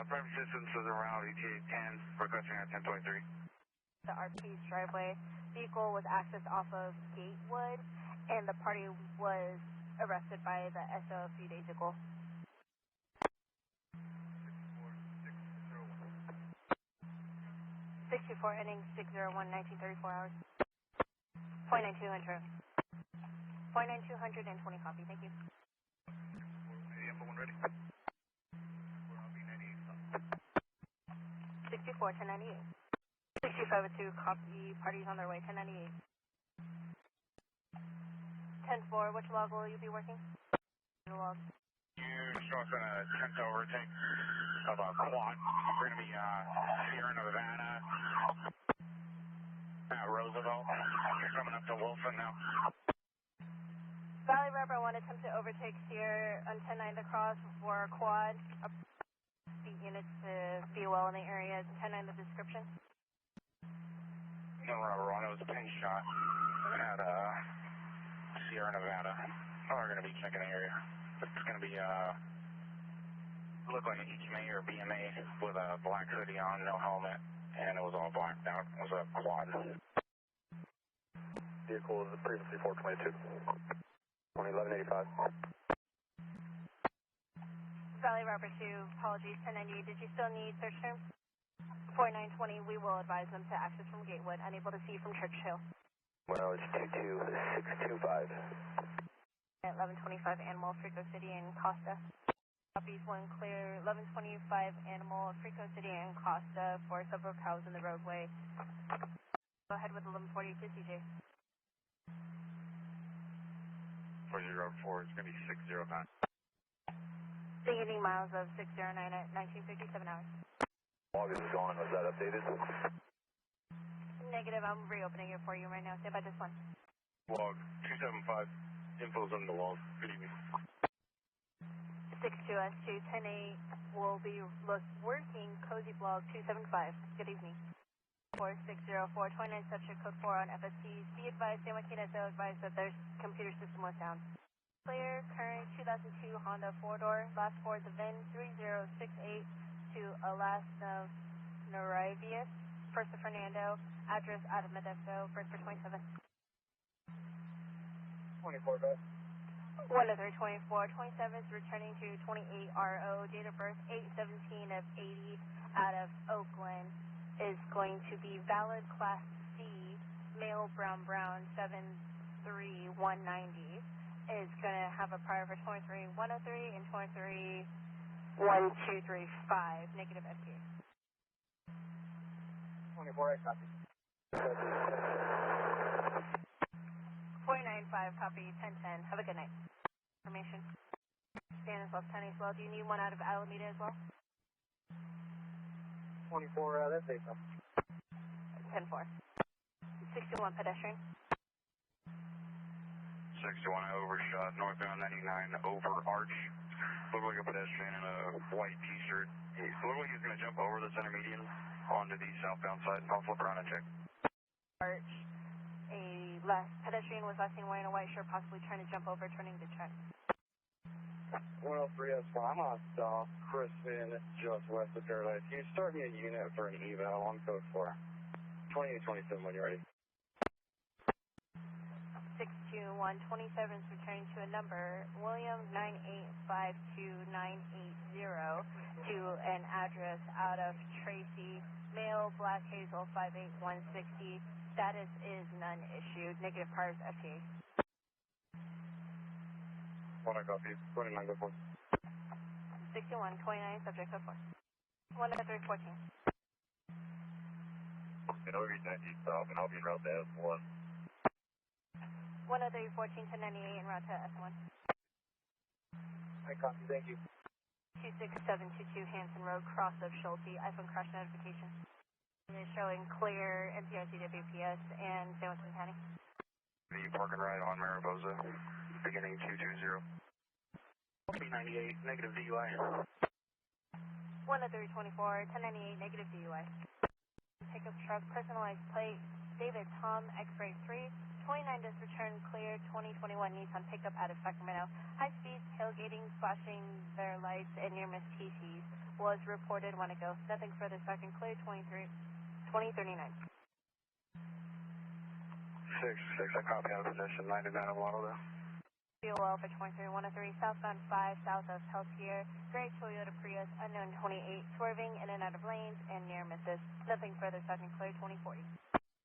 Private assistance was around ETA 10, requesting at 1023. The RP's driveway. Vehicle was accessed off of Gatewood, and the party was arrested by the SO a few days ago. 624 ending 601, 1934 hours. 0.9200. 0.9200 and 20 copy. Thank you. 64 1098. 6502 copy. Parties on their way. 1098. 10-4. Which log will you be working? Log. You show us an attempt to overtake of a quad. We're going to be Sierra Nevada at Roosevelt. You're coming up to Wilson now. Valley River 1 attempt to overtake Sierra on 10-9 across for a quad. Speed units to be well in the area. 10-9 the description. No, Robert 1, it was a pin shot at Sierra Nevada. Oh, we're going to be checking the area. It's going to be look like an HMA or BMA with a black hoodie on, no helmet, and it was all blacked out. It was a quad. Vehicle is previously 422. 201185. Valley River 2, apologies, 1098. Did you still need search terms? 4920, we will advise them to access from Gatewood, unable to see from Churchill. Well, it's 22625. At 1125 Animal, Frico City, and Costa. Copies 1 clear, 1125 Animal, Frico City, and Costa for several cows in the roadway. Go ahead with 1140 to CJ. 404, it's going to be 609. Beginning miles of 609 at 1957 hours. Log is gone, was that updated? Negative, I'm reopening it for you right now. Stay by this one. Log 275, info's on the log. Good evening. 62S2, 108 will be working Cozy Blog 275. Good evening. 4604, 29 subject code 4 on FSTs. Be advised, San Joaquin SO advised that their computer system was down. Clear, current 2002 Honda 4-door, last four the VIN 3068 to Alaska Naravius, first to Fernando, address out of Modesto, first for 27. 24, guys. 10324, 27 is returning to 28RO, date of birth 8/17 of 80 out of Oakland, is going to be valid class C, male brown 73190, is going to have a prior for 23103 and 231-1235, negative FTA. 24, I copy. 495, copy, 1010. Have a good night. Information. Stanislaus County as well. Do you need one out of Alameda as well? 24, that's 8. 10-4. 61 pedestrian. 61, I overshot, northbound 99 over arch. Looked like a pedestrian in a white t-shirt. Looked like he was going to jump over the center median onto the southbound side. I'll flip around and check. Arch. A last pedestrian was last seen wearing a white shirt, possibly trying to jump over, turning to check. 103, that's fine. I'm on South Crispin, just west of Paradise. Can you start me a unit for an eval on code 4? 2827 when you're ready. 62127 is returning to a number, William 9852980, to an address out of Tracy, male, black hazel, 58160. Status is none issued. Negative cars, FTA. What I copy? 29 go for. 6129, subject code 4. 10314. Over 90 south, and I'll be en route to S1. 10314 to 98 en route to S1. I copy, thank you. 26722 Hanson Road, cross of Schulte, iPhone crash notification. It is showing clear NCIC WPS and San Joaquin County. The park and ride on Mariposa, beginning 220. 98, negative DUI. 10324, 1098, negative DUI. Pickup truck, personalized plate, David Tom, X-ray 3, 29 does return clear, 2021 Nissan pickup out of Sacramento. High speed, tailgating, flashing their lights, and near miss TCs was reported when it goes. Nothing further, second clear, 2039. 6, I copy out of position, 99 on Waddle. COL for 23-103, southbound 5, south of Peltier, gray Toyota Prius, unknown 28, swerving in and out of lanes, and near misses. Nothing further, second clear, 2040.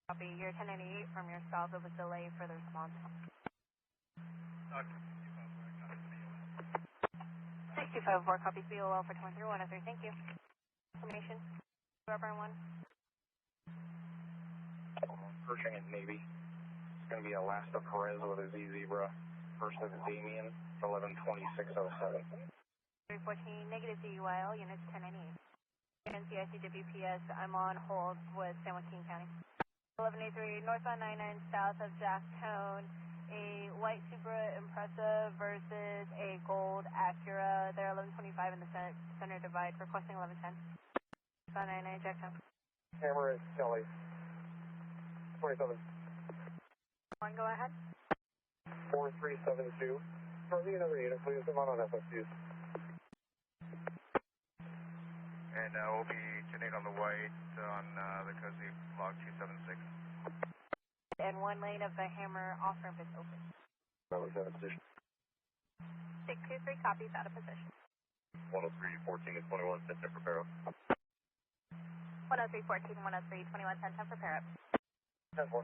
Copy, year 1098 from your south of a delay for the response. 6254, copy COL for 23-103, thank you. Information, Rubber 1. Pershing and Navy. It's going to be Alaska Perez with a Z Zebra. First is Damien, 112607. 314, negative DUI, all units 1098. NCIC WPS, I'm on hold with San Joaquin County. 1183, northbound 99 south of Jacktown, a white Supra Impreza versus a gold Acura. They're 1125 in the center divide, requesting 1110. Northbound 99 Jacktown. Camera is Kelly. 27. One, go ahead. 4372. For me, another unit, please. I'm on FSUs. And we'll be tuning on the white on the Cozy log 276. And one lane of the Hammer off-ramp is open. That was out of position. 623, copies out of position. 103, 14 to 21, 10 to prepare up. 103, 14, 103, 21, 10 prepare up. 10-4.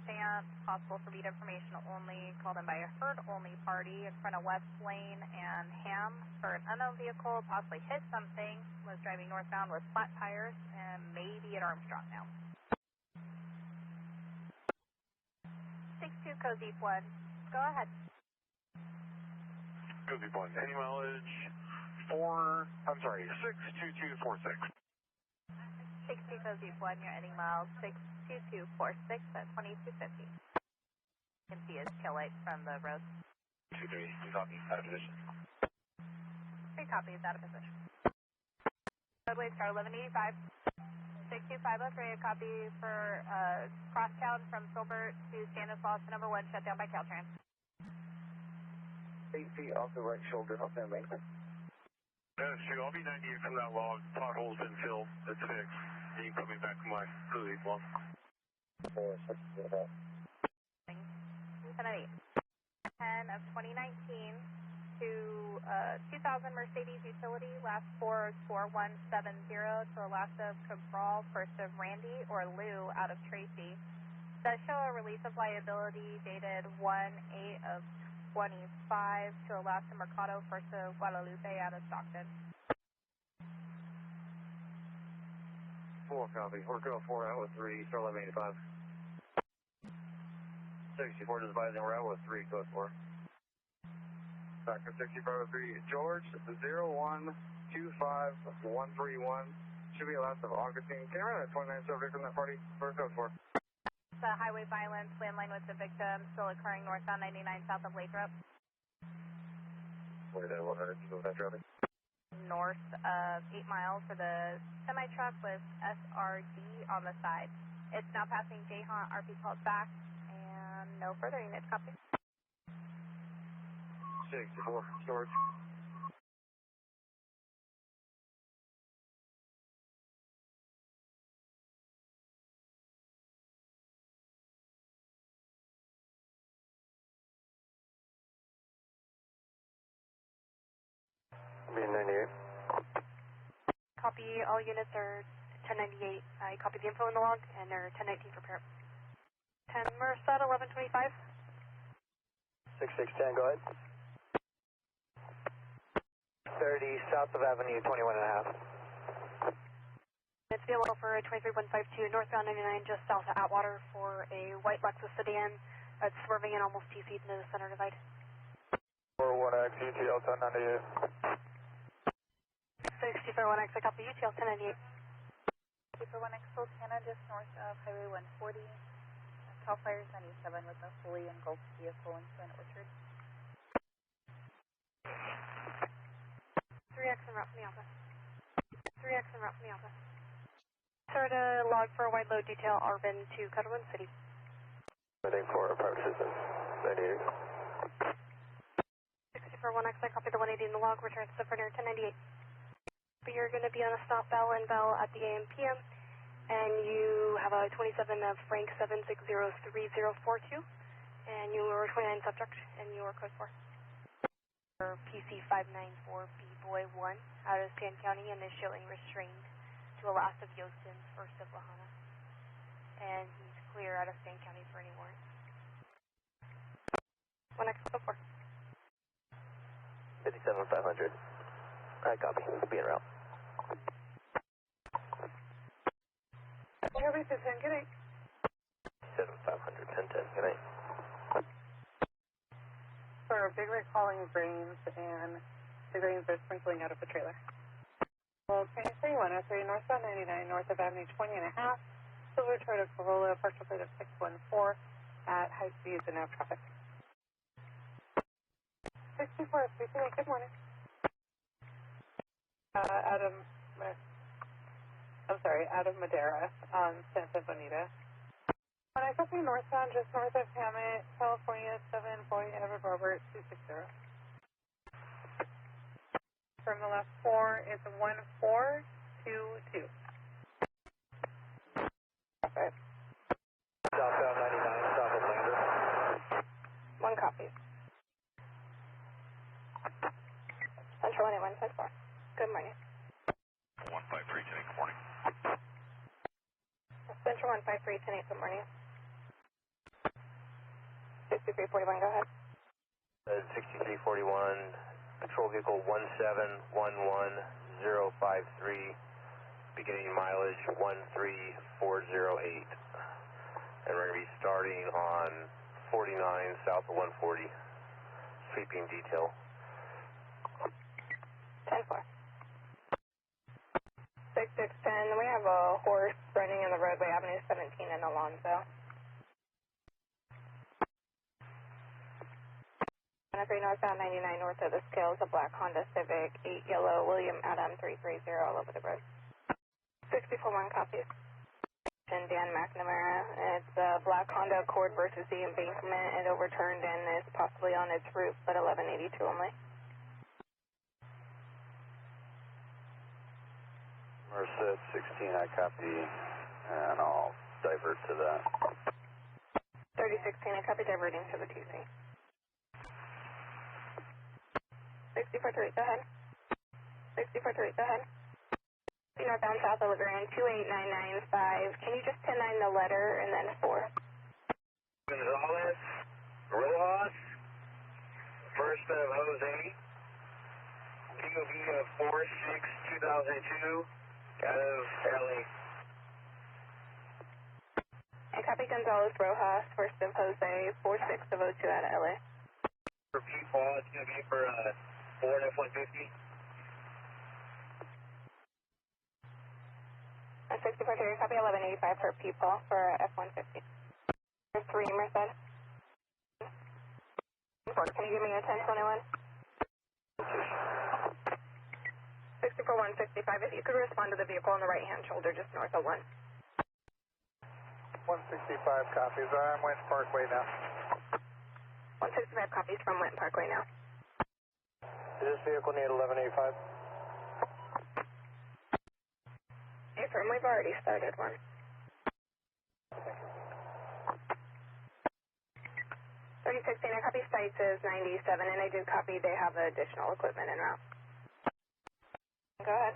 Stamp, possible for beat information only, called in by a herd only party in front of West Lane and Ham for an unknown vehicle, possibly hit something, was driving northbound with flat tires, and maybe at Armstrong now. 62 Cozy 1, go ahead. Cozy 1, any mileage? 62246. 62 Cozy 1, you're ending miles 62246 at 2250. You can see his tail light from the road. 23, copy, out of position. 3 copies out of position. Roadway star 1185. 62503, a copy for crosstown from Filbert to Stanislaus to number 1, shut down by Caltrans. 8 feet off the right shoulder, off the embankment. That's true, I'll be 98 from that log. Pothole's been filled, it's fixed. You can put me back to my Cozy log. 4, 6, 0. 10 of 2019 to 2000 Mercedes Utility, last 4 is 4170 to Alaska Cabral, first of Randy or Lou out of Tracy. Does show a release of liability dated 1/8 of 25 to Alaska Mercado, first of Guadalupe out of Stockton. 4 copy, we're going 4 out with 3, star 1185. 64 just advising we're out with 3, code 4. Factor 65 3, George, 0125131, should be allowed to Augustine. Can you run a 29 subject from that party? First code 4. The highway violence, landline with the victim, still occurring northbound 99 south of Lathrop. Where that 100 people with that traffic? North of 8 miles for the semi-truck with SRD on the side. It's now passing J-Hunt, RP called back, and no further units, copy. 64, George. copy. All units are 1098. I copied the info in the log, and they're 1019 for pair. 10 Merced, 1125. 6610, go ahead. 30 south of Avenue 21.5. It's VLO for 23152, northbound 99, just south of Atwater for a white Lexus sedan that's swerving in almost 2 feet into the center divide. 41X, UTL 1098. 64-1X, I copy UTL 1098. 64-1X, Sultana, just north of Highway 140. Cal Fires 97 with a fully engulfed vehicle in Twin Orchard. 3X en route from the office. 3X en route from the office. Start a log for a wide load detail, Arvin to Cutterwood City. Waiting for approach system. 98. 64-1X, I copy the 180 in the log, returns to Fresno 1098. But you're going to be on a stop bell and bell at the AM PM, and you have a 27 of Frank 7603042, and you are 29 subject, and you are code 4. For PC 594B Boy 1 out of San County and is showing restrained to a last of Yostin, first of Lahana. And he's clear out of San County for any warrants. 1X, go 4. 57-500. I copy. Be en route. Charlie 10, good night. 57-500, 10-10, good night. For big rig calling grains, and the grains are sprinkling out of the trailer. Well, 3103, northbound 99, north of Avenue 20.5, Silver Toyota Corolla, partial plate of 614 at high speeds and now traffic. 64, good morning. Adam Madera on Santa Bonita. When I copy northbound, just north of Hammett, California, 7 Boy Edward Robert 260. From the left 4, it's 1422. Okay. Southbound 99, south of Lander. 1 copy. Central 18164. Good morning. 153 today, good morning. Central 153 tonight, good morning. 6341, go ahead. 6341, patrol vehicle 1711053, beginning mileage 13408. And we're going to be starting on 49 south of 140, sweeping detail. 10-4. 6610, we have a horse running in the roadway, Avenue 17 in Alonzo. 103 northbound 99 north of the scales, a black Honda Civic, 8 yellow, William Adam 330 all over the road. 641 copies. And Dan McNamara, it's a black Honda Accord versus the embankment. It overturned and is possibly on its roof, but 1182 only. Merced 16, I copy, and I'll divert to that. 3016, I copy diverting to the 2C. 64-3, go ahead. 64-3, go ahead. Northbound south of LeGrand, 28995. Can you just 10-9 the letter and then 4? Gonzalez, Rojas, first of Jose, POV of 4-6-2002, out of LA. And copy Gonzalez Rojas, first of Jose, 4-6 of 02 out of LA. For people, it's going to be for Ford F-150. And 64-3, copy 1185 per people for F-150. 3, Merced. 4, can you give me a 1021? 64-165, if you could respond to the vehicle on the right-hand shoulder, just north of 1. 165 copies. I'm Wentz Parkway now. 165 copies from Winton Parkway now. Does this vehicle need 1185? Affirm, we've already started one. 3016, I copy sites is 97, and I did copy they have additional equipment en route. Go ahead.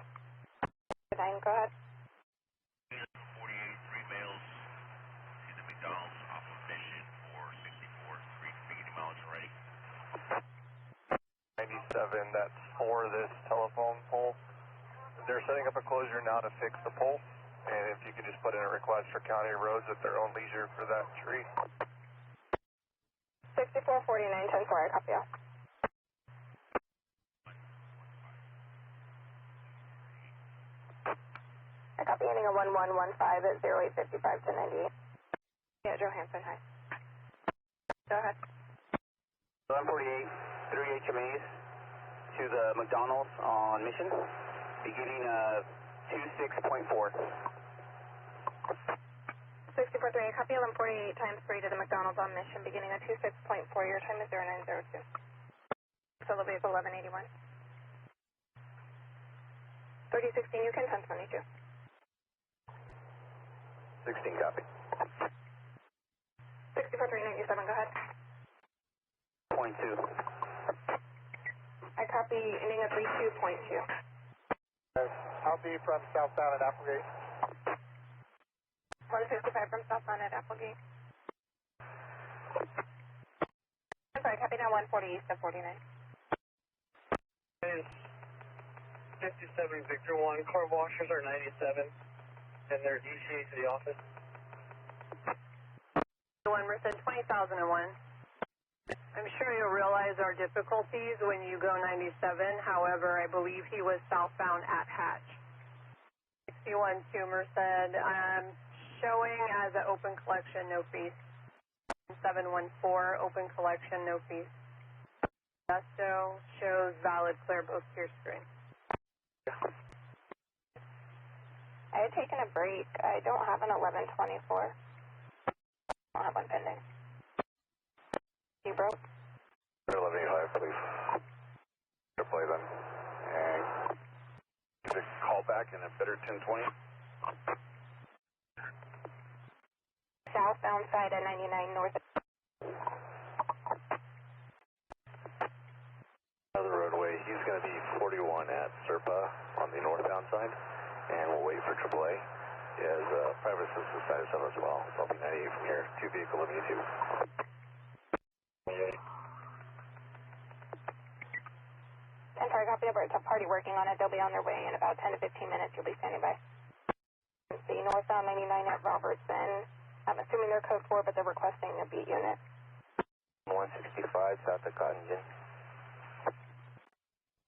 go ahead. 48, 3 males to the McDonald's off of Mission for 64, 380 miles right. 97, that's for this telephone pole. They're setting up a closure now to fix the pole, and if you can just put in a request for county roads at their own leisure for that tree. 6449, 10-4, I copy you. I copy ending at 1115 at 0855 to 98. Yeah, Joe Hanford, hi. Go ahead. 1148, 3 HMAs to the McDonald's on Mission, beginning 26.4. 6438, copy 1148 times 3 to the McDonald's on Mission, beginning at 26.4. Your time is 0902. Solo vehicle 1181. 3016, you can 1022. 16 copy. 64397, go ahead. Point 2. I copy ending at 32.2. Copy from southbound at Applegate. 155 from southbound at Applegate. I'm sorry, copy now 140 east of 49. 57 Victor 1, car washers are 97, and they're DCA to the office. 1 Merced 20001. I'm sure you'll realize our difficulties when you go 97. However, I believe he was southbound at Hatch. 61 to Merced. Showing as an open collection, no fees. 714, open collection, no fees. Modesto shows valid, clear both your screen. I had taken a break. I don't have an 1124. I don't have one pending. You broke? 1185, please. Play then. And just call back in a better 1020. Southbound side at 99 north. Another roadway, he's going to be 41 at Serpa on the northbound side, and we'll wait for AAA. He has private assistance side of as well, so I'll be 98 from here. 2 vehicle limited 2. 10 sorry, copy over. It's a party working on it. They'll be on their way in about 10 to 15 minutes. You'll be standing by. See, northbound 99 at Robertson. I'm assuming they're code 4, but they're requesting a beat unit. 165 south of Cotton Gin.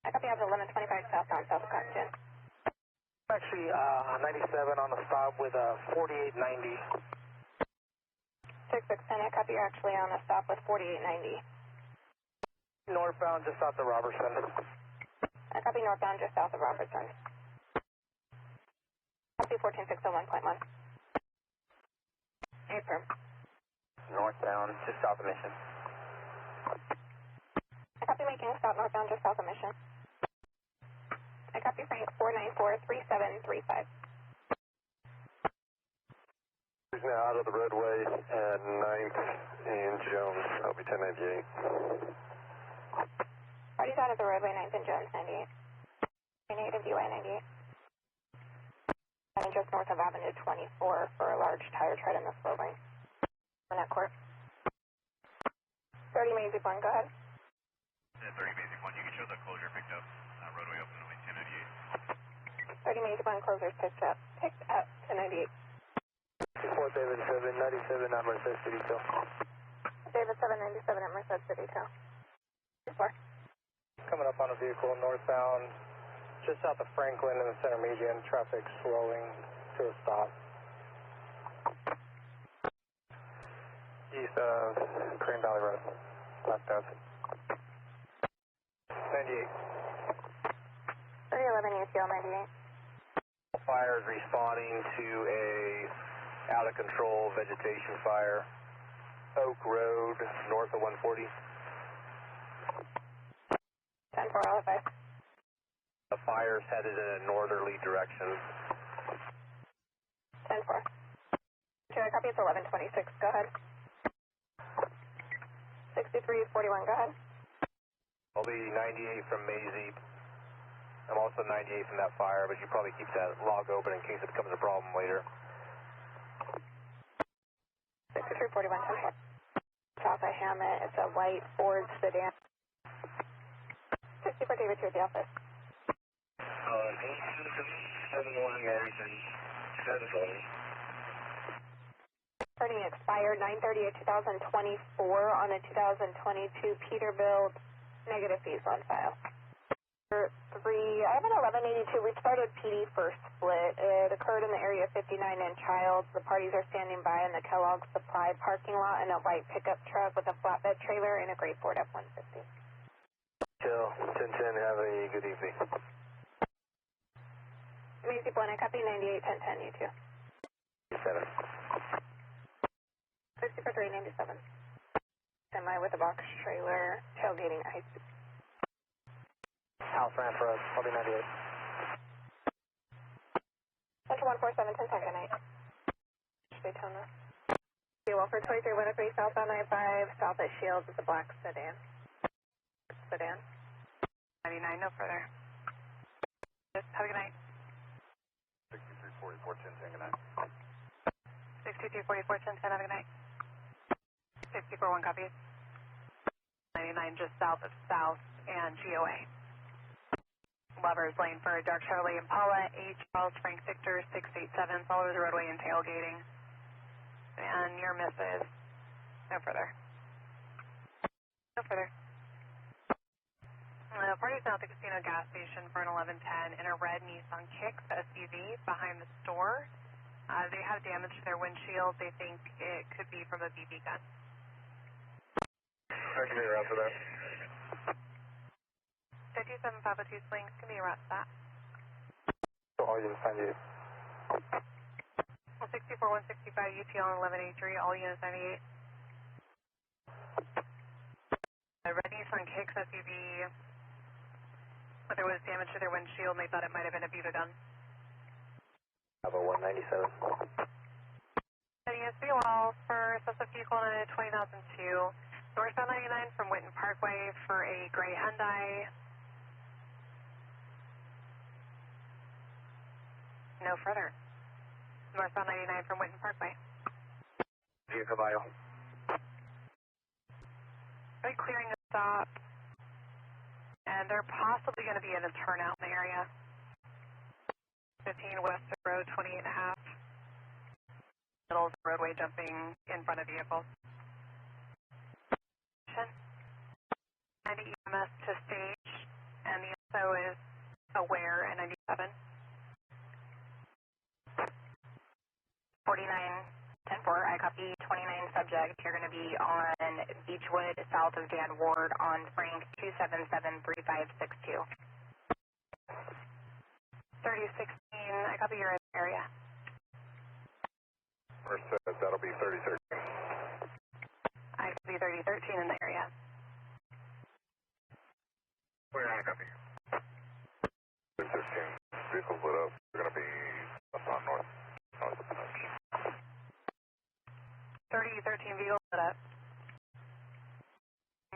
I copy. I have 1125 southbound south of Cotton Gin. Actually, 97 on the stop with 4890. 6610, I copy. You're actually on a stop with 4890. Northbound just south of Robertson. I copy northbound just south of Robertson. Copy 14601.1. Affirm. Northbound just south of Mission. I copy making a stop northbound just south of Mission. I copy Frank 4943735. He's now out of the roadway at 9th and Jones. I'll be 1098. Party's out of the roadway, 9th and Jones, 98. Negative UI 98. And just north of Avenue 24 for a large tire tread in the slow lane. On that court. 30 Maisie 1, go ahead. 30 Basic 1, you can show the closure picked up. Roadway open only 1098. 30 Maisie 1, closers picked up to 98. 4 David 7, 97 at Merced City Tow. David 797 at Merced City Tow. 4. Coming up on a vehicle northbound, just south of Franklin in the center median, traffic slowing to a stop. East of Crane Valley Road, left of 98. 311 UTL 98. Fire is responding to a out of control vegetation fire. Oak Road, north of 140. 10-4, all advice. The fire is headed in a northerly direction. 10-4. Okay, copy, it's 1126, go ahead. 6341, go ahead. I'll be 98 from Maisie. I'm also 98 from that fire, but you probably keep that log open in case it becomes a problem later. 6341 South of Hammett. It's a white Ford sedan. 64 David to the office. 71 Madison, Turning expired 9/30/2024 on a 2022 Peterbilt. Negative fees on file. 3, I have an 1182. We started PD first split. It occurred in the area 59 and Childs. The parties are standing by in the Kellogg Supply parking lot in a white pickup truck with a flatbed trailer and a gray Ford F-150. Chill. 1010, have a good evening. Macy Blunt, I copy 98 1010, you too. 7. 64 397. Semi with a box trailer, tailgating ice. House ran for us, probably 98. Central 147, 10 second night. Daytona. Walford 23103, southbound 95, south at Shields with a black sedan. Sedan. 99, no further. Just have a good night. 6344, 10 good night. 6244, 10 have a good night. 641 copies. 99 just south of South and GOA. Lovers Lane for a dark Chevrolet Impala, H. Charles Frank Victor 687, follows the roadway and tailgating. And your misses. No further. No further. The party's now at the casino gas station for an 1110 in a red Nissan Kicks SUV behind the store. They have damage to their windshield. They think it could be from a BB gun. I can be around for that. 52502 Slings can be around that. So all units 98. 164 165 UTL and 1183, all units 98. The red Nissan Kicks SUV, there was damage to their windshield and they thought it might have been a BB gun. Have a 197. ESB wall for suspect vehicle in a 20002, northbound 99 from Winton Parkway for a gray Hyundai. No further. Northbound 99 from Winton Parkway. Via Caballo. They're clearing a stop, and they're possibly going to be in a turnout in the area. 15 west of road, 28.5. Middle of the roadway jumping in front of vehicles. 90 EMS to stage, and the SO is aware at 97. 49 10-4, I copy 29 subject. You're going to be on Beechwood, south of Dan Ward on Frank 2773562. 3016, I copy your area. Merced, that'll be 3013. I copy 3013 in the area. Where I copy? 3013. Vehicles lit up. They're going to be up on north of the punch. 3013 vehicle lit up.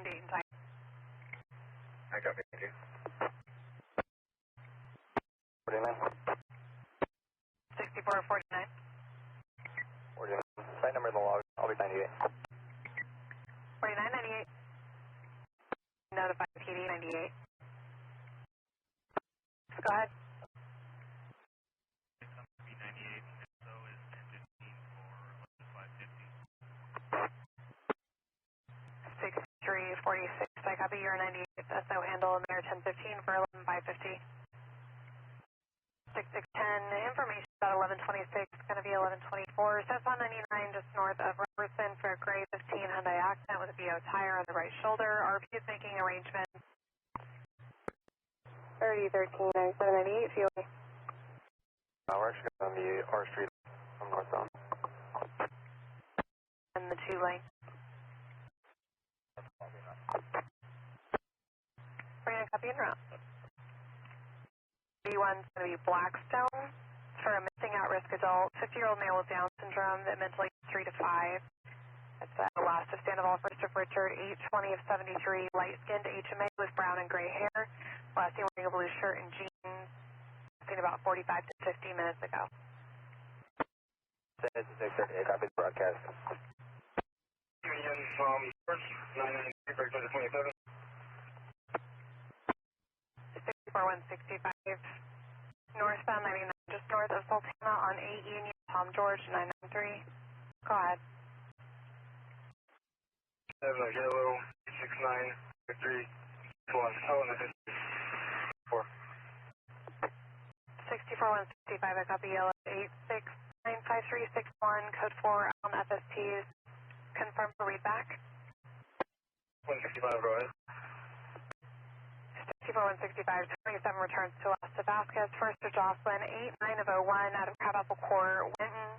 Date and time. I copy, thank you. 49. 6449. 49. Site number in the log. I'll be 98. 4998. Notify PD 98. Go ahead. 6346, I copy your 98 SO handle in there 1015 for 11550. 6610, information about 1126, going to be 1124. South on 99 just north of Robertson for a gray 15 Hyundai accident with a BO tire on the right shoulder. RP is making arrangements. 3013 9798, fuel. We're actually on the R Street from northbound. And the 2 lane. Bring a copy and route. B1's going to be Blackstone for a missing at-risk adult, 50-year-old male with Down syndrome that mentally 3 to 5. That's the last of Sandoval, first of Richard, 820 of 73, light-skinned HMA with brown and gray hair. Last name wearing a blue shirt and jeans. seen about 45 to 50 minutes ago. This is Victor. Copy the broadcast. Union from 993, break to 27. 64165, northbound 99, just north of Sultana on 8 Union, Tom George, 993. Go ahead. 7 yellow, 69, 3, 1, oh, and 4. 64165, I copy yellow, 8695361, code 4 on FSTs. Confirm for readback. 165, go ahead. 64165, 27 returns to Los Vasquez, first to Jocelyn, 89 of 01 out of Crabapple Court, Winton.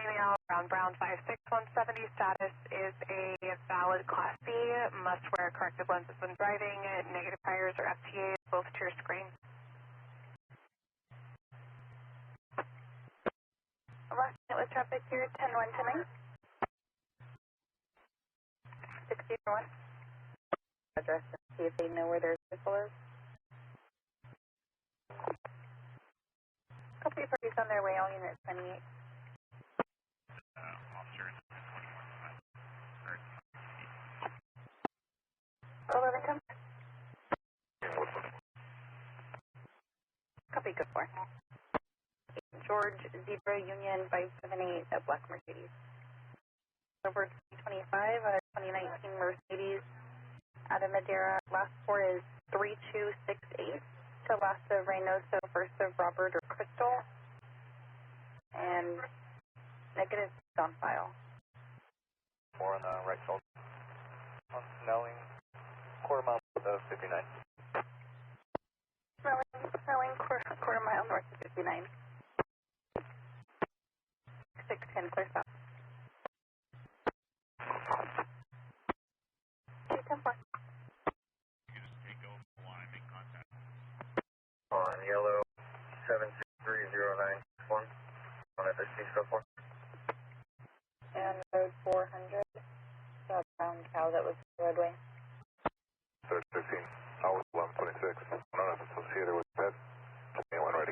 Email Brown 56170, status is a valid Class B, must wear corrective lenses when driving, negative tires or FTAs, both to your screen. Last night with traffic here, 101 tonight. 61. Address and see if they know where their vehicle is. Copy parties on their way, all units 28. Officer 11 come. Copy, good for. George, Zebra, Union, 578, a black Mercedes. Over 2025, 2019 Mercedes, out of Madera. Last four is 3268. To last of Reynoso, first of Robert or Crystal. And negative on file. More on the right shoulder. On Snelling, quarter mile north of 59. Snelling, quarter mile north of 59. 610, clear stop. 210. On yellow, 7630961 on FST scope 4. And road 400, the brown cow that was the roadway. 15, I was 1126. I don't know if it's associated with that. 21 ready.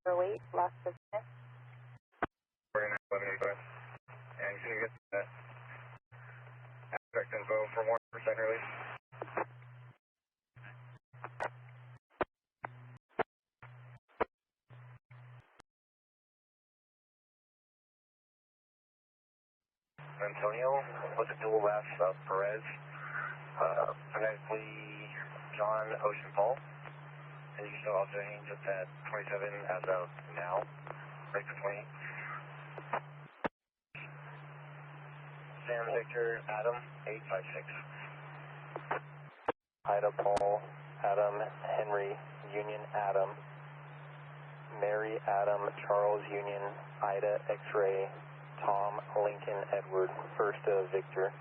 108, last business. 491185. And can you get that aspect info for 1% release? Antonio with a dual left of Perez, phonetically John Ocean Paul, and you can still also hang just at 27 as of now, break to 20. Sam Victor Adam 856. Ida Paul, Adam Henry, Union Adam, Mary Adam, Charles Union, Ida X-Ray, Tom Lincoln Edward, first of Victor.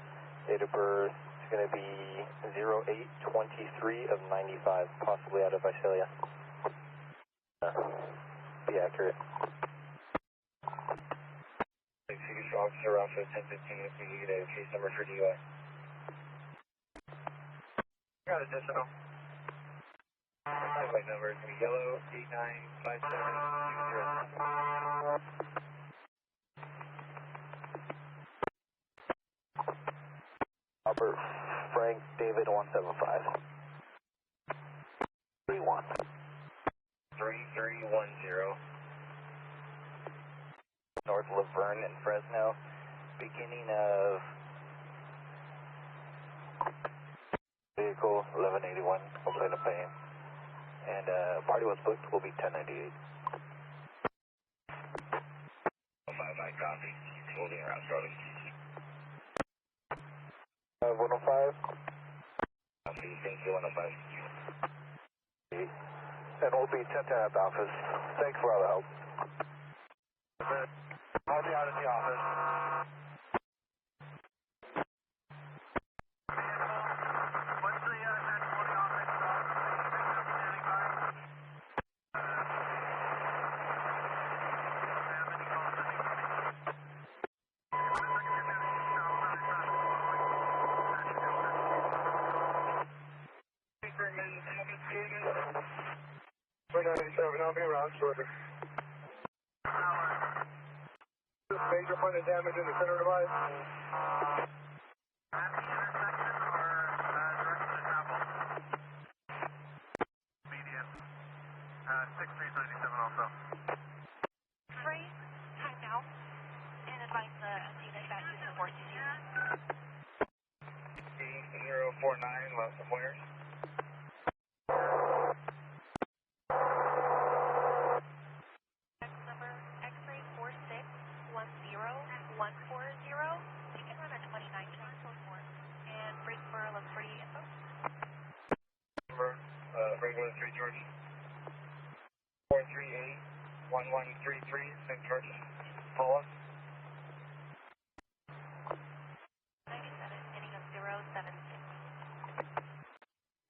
Date of birth is going to be 0823 of 95, possibly out of Visalia. Be accurate. Executive Officer Alpha 1015 if we need a case number for DUI. Got it, Disco. Light number is going to be yellow 895720. Albert Frank David 175. 31. 3310. North Laverne and Fresno. Beginning of vehicle 1181. Hopefully to pay. And party was booked will be 1098. 5 copy. Holding around shortly. 105. Copy, thank you, 105. And we'll be 1010 at the office. Thanks for all the help. I'll be out of the office. What's the 1040 office? Standing by. 397, I'll be around shortly. Major point of damage in the center device. At the intersection or direction to travel? Median. 6397 also. Trace, time now, and advise the MT that back to 4CC. 049, left of Wires. Number X-ray 4610140. You can run a 29 cancel for and break for Liberty info. Number, regular 3 George. 438-1133, St. George, Paula. 97, getting up 076.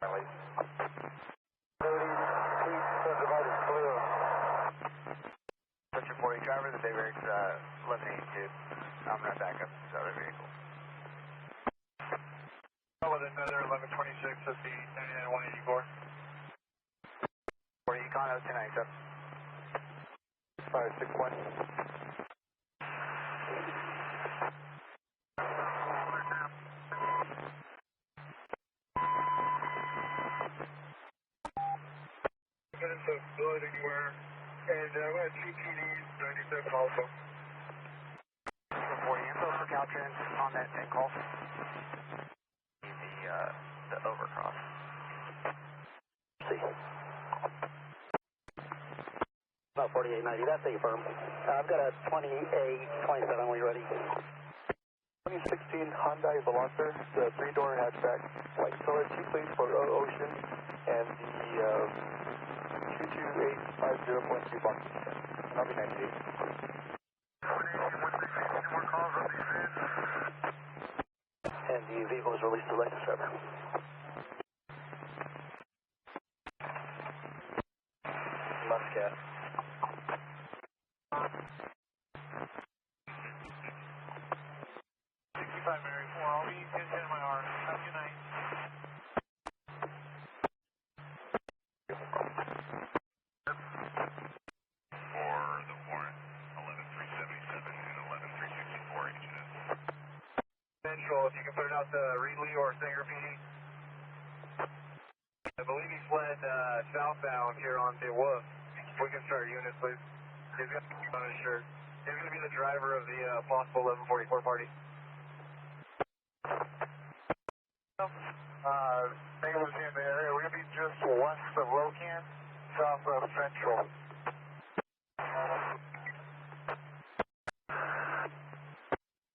Release. Picture 40 driver, the day rate's 1182. I'm not back up this other vehicle. Follow another 1126 at the 99184. 40 Econ 0297. 561. Minutes of blood anywhere, and I'm going to CTD 97 also. 40 info for Caltrans on that 10 call. The overcross. See. About 4890, that's a firm. I've got a 2827 when you're ready. 2016 Hyundai Veloster, the 3-door hatchback, white color, 2 plates for Ocean, and the 22850.2 box. And I'll be 98. And the vehicle is released to license driver. Muscat. Mary 4, I'll be 10 my arm. Have a good night. For the warrant, 11377 and 11364 HNS. Central, if you can put it out to Reedley or Sanger PD. I believe he fled southbound here on the Wolf. If we can start units, please. He's going to be on his shirt. He's going to be the driver of the possible 1144 party. Bengals in the area. We're going to be just west of Locan, south of Central.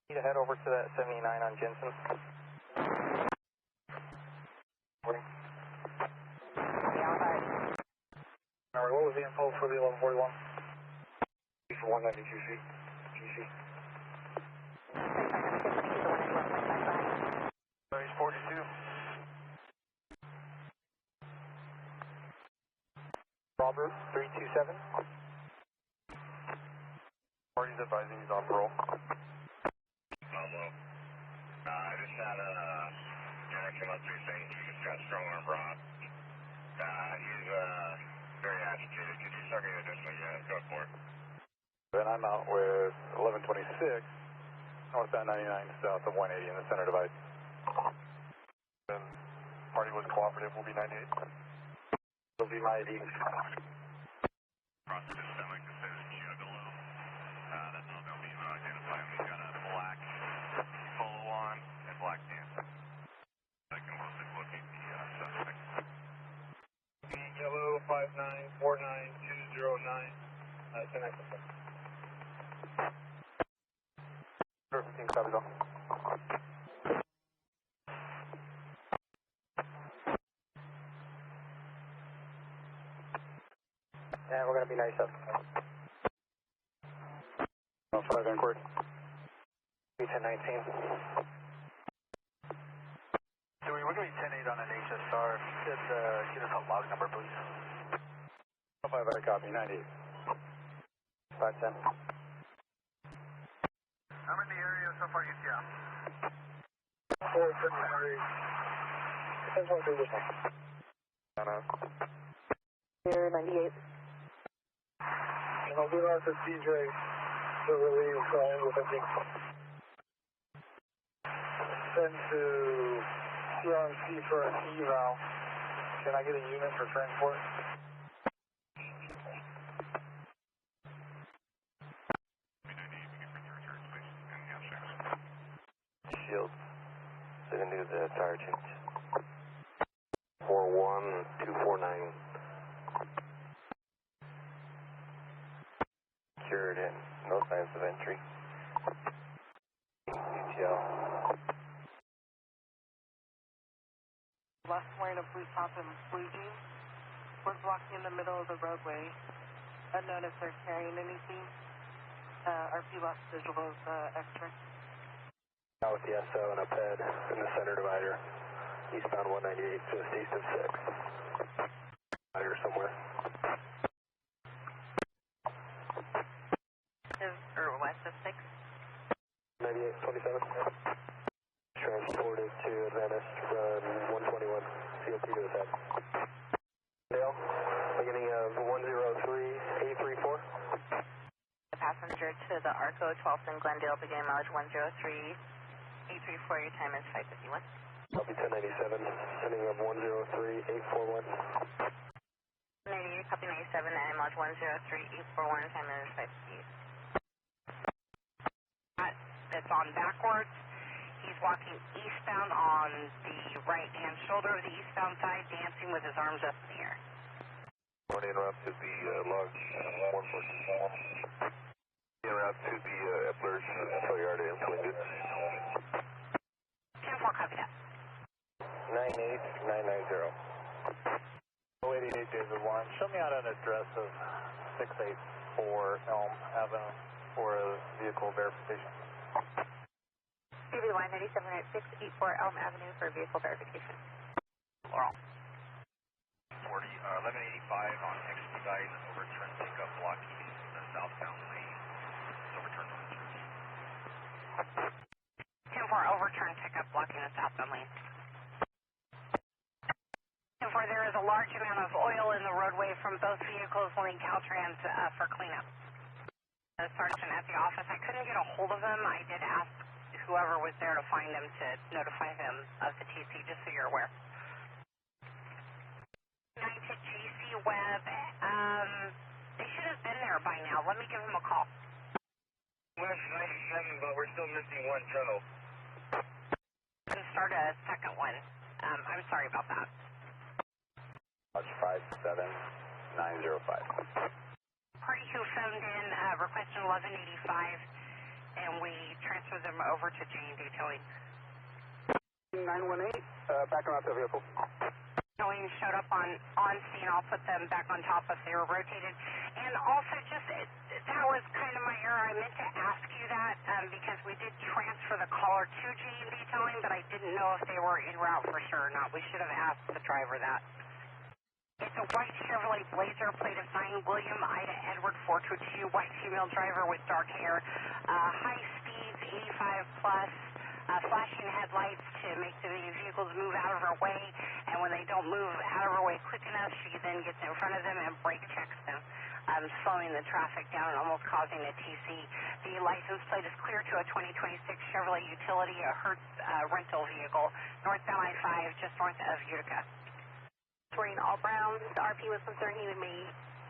Need to head over to that 79 on Jensen. Morning. Alright, what was the info for the 1141? For 192C. GC. 42. Robert, 327. Party's advising he's on parole. Hello. I just had a direction on 3 things. We just got strong arm Rob. He's very agitated. Could you start getting additional units? Go for it. Then I'm out with 1126, northbound 99, south of 180 in the center divide. And party was cooperative, will be 98. Will be my ID. Cross the systemic, this is Juggalo. That's not going to be identified. We've got a black polo on and black pants. I can look at the suspect. Yellow 5949209. Connect. Sure, 15 copies on. And we're going to be 97. On 5 inquiry. B1019. Dewey, we're going to be 10-8 on an HSR. If you could get us a log number, please. 5 out of copy, 98. 510. I'm in the area so far, UTF. 4 February. Depends on the condition. Air 98. I'll be out to CJ to relieve with a big send to CRMC for an eval. Can I get a unit for transport? Shields. They're going to do the tire change. 41249. Secured in. No signs of entry. UTL. Left wearing a blue top and blue jeans. We're blocking in the middle of the roadway. Unknown if they're carrying anything. RP lost visual of X-ray. Out with the SO and a PED in the center divider. Eastbound 198, just east of 6. Divider somewhere. Or west of 6. 9827. Transported to Adventist, run 121. COP to attack. Dale, beginning of 103-834. Passenger to the Arco 12th and Glendale, beginning mileage 103-834. Your time is 5:51. Copy 1097, sending of 103-841. 98, copy 97, and mileage 103-841. Time is 5:58. It's on backwards. He's walking eastbound on the right-hand shoulder of the eastbound side, dancing with his arms up in the air. Going en route to the log 114. En route to the Epler's tow yard in Coalinga. 10-4, copy that. 98990. 088 David 1. Show me out an address of 684 Elm Avenue for a vehicle verification. CB1 970684 Elm Avenue for vehicle verification. Laurel. 1185 on expedite, overturn pickup blocking the southbound lane. Overturn on the church. 10-4, overturn pickup blocking the southbound lane. 10-4, there is a large amount of oil in the roadway from both vehicles wanting Caltrans for cleanup. Sergeant at the office, I couldn't get a hold of him. I did ask whoever was there to find him to notify him of the TC, just so you're aware. 9 to JC Webb. They should have been there by now. Let me give him a call. West 97, but we're still missing one tow. Can start a second one. I'm sorry about that. March 57905. Party who phoned in requesting 1185, and we transferred them over to J&D Towing. 918, backing out the vehicle. Towing showed up on scene. I'll put them back on top if they were rotated. And also, just that was kind of my error. I meant to ask you that because we did transfer the caller to J&D Towing, but I didn't know if they were en route for sure or not. We should have asked the driver that. It's a white Chevrolet Blazer, plate of 9 William Ida Edward 422, white female driver with dark hair, high speeds, 85 plus, flashing headlights to make the vehicles move out of her way, and when they don't move out of her way quick enough, she then gets in front of them and brake checks them, slowing the traffic down and almost causing a TC. The license plate is clear to a 2026 Chevrolet Utility, a Hertz rental vehicle, northbound I-5, just north of Utica. Wearing all brown. The RP was concerned he may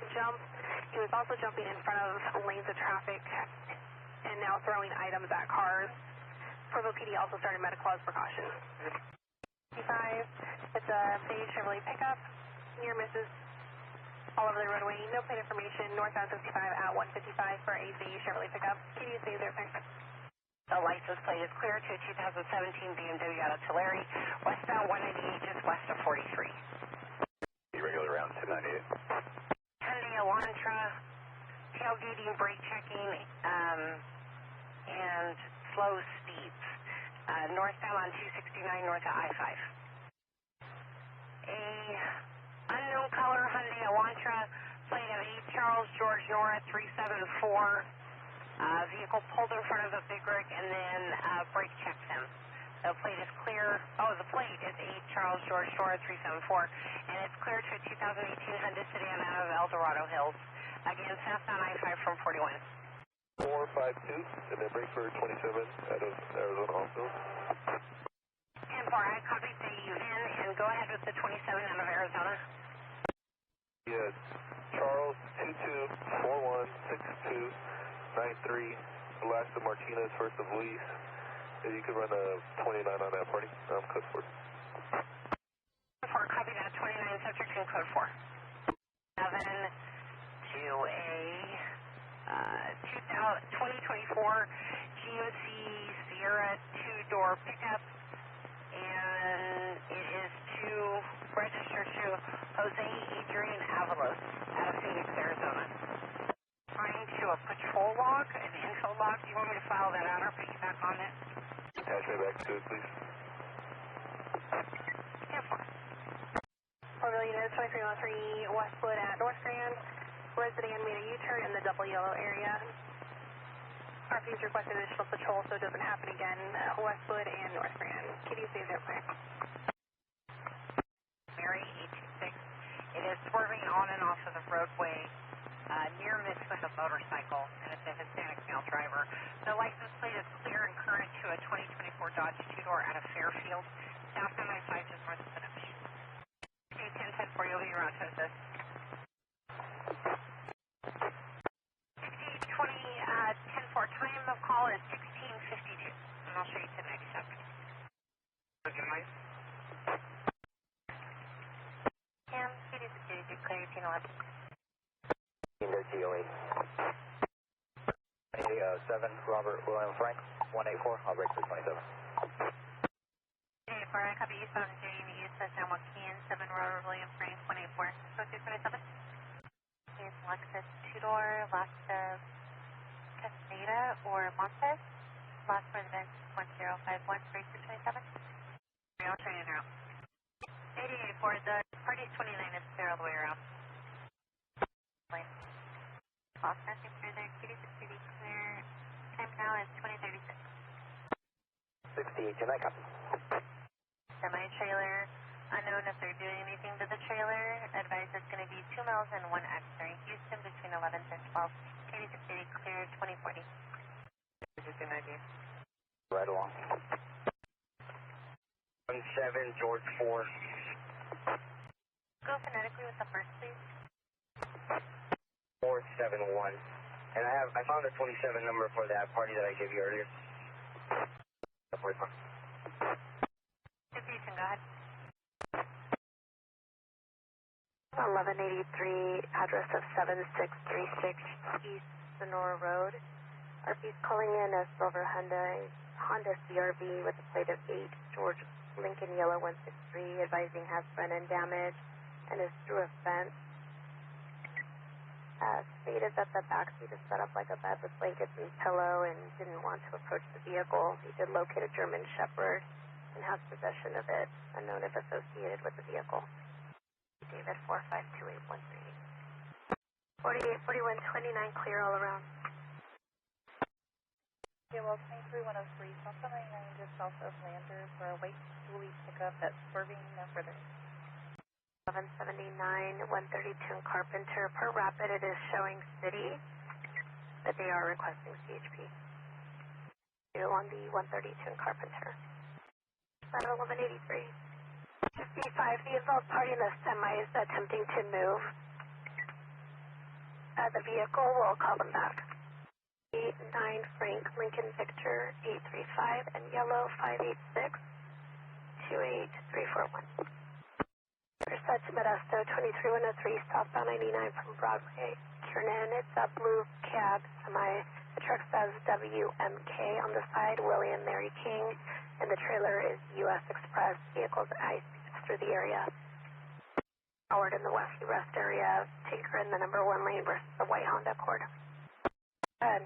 jump. He was also jumping in front of lanes of traffic and now throwing items at cars. Provo PD also started medical as precaution. 55, it's a beige Chevrolet pickup. Near misses all over the roadway. No plate information. Northbound 55 at 155 for a beige Chevrolet pickup. Can you stay there? Thanks. The license plate is clear to 2017 BMW out of Tulare, westbound 198, just west of 43. Regular round 298. Hyundai Elantra, tailgating, brake checking, and slow speeds. Northbound on 269 north of I-5. A unknown color Hyundai Elantra, plate of 8 Charles George Nora 374. Vehicle pulled in front of a big rig and then brake checked him. The plate is clear. Oh, the plate is 8 Charles George Dora 374, and it's clear to a 2018 Honda sedan out of El Dorado Hills. Again, southbound I-5 from 41. 452, and then break for 27 out of Arizona also. 10-4, I copy the UN, and go ahead with the 27 out of Arizona. Yes, Charles 22416293, Alaska Martinez, first of Luis. You can run a 29 on that party. Code 4. 4, copy that 29, subject in code 4. 7 to a 2024 GOC Sierra 2-door pickup, and it is registered to Jose Adrian Avalos out of Phoenix, Arizona. Trying to a patrol log, an info log. Do you want me to file that out or piggyback on it? Attach me back to it, please. 10-4. Orville Unit 2313 Westwood at North Grand. Resident made a U-turn in the double yellow area. RP's requested additional patrol so it doesn't happen again. Westwood and North Grand. Kitty stays there, please. Mary 826. It is swerving on and off of the roadway near miss with a motorcycle, and it's a Hispanic male driver. The license plate is clear and current to a 2024 Dodge 2-door out of Fairfield. Southbound I-5 just north of Finish. 10-10 for you, you'll be around to assist. 10-4, time of call is 16:52, and I'll show you to 97. Good night. Cam, CD security, declare 1811. Index DOA. 7, Robert William Frank, 184, I'll break for 27. 84, I copy eastbound JME, San Joaquin, 7 Robert William Frank, 184, go to 27. It's Lexus 2-door, lots of Caseta or Montez, last resident 1051, break for 27. I'll turn it around. 88 for the party's 29, it's clear all the way around. Lost nothing further, kitty security clear. Time now is 2036. 68, can I copy? Semi-trailer, unknown if they're doing anything to the trailer. Advise it's going to be 2 miles and 1 X-ray. Houston between 11th and 12th. Kitty security clear 2040. Just an idea. Right along. 17 George 4. Go phonetically with the first, please. 471. And I found a 27 number for that party that I gave you earlier. 15, go ahead. 1183, address of 7636 East Sonora Road. RP's calling in a silver Honda CRV with a plate of 8 George Lincoln Yellow 163, advising has front end damage and is through a fence. Stated that the back seat is set up like a bed with blankets and pillow and didn't want to approach the vehicle. He did locate a German Shepherd and has possession of it, unknown if associated with the vehicle. David 4528138. 484129, clear all around. Well, 23103, South 99 just south of Lander for a white dually pickup that's swerving no further. 1179, 132 in Carpenter. Per rapid, it is showing city, but they are requesting CHP. On the 132 in Carpenter. 1183. 55, the involved party in the semi is attempting to move. The vehicle will call them back. 89 Frank Lincoln Victor 835 and yellow 586 28341. Merced to Modesto 23103 southbound 99 from Broadway. Kiernan, it's a blue cab semi. The truck says WMK on the side, William Mary King, and the trailer is US Express. Vehicles ice through the area. Howard in the Wesley Rest area, Tinker in the number 1 lane versus the white Honda Accord. And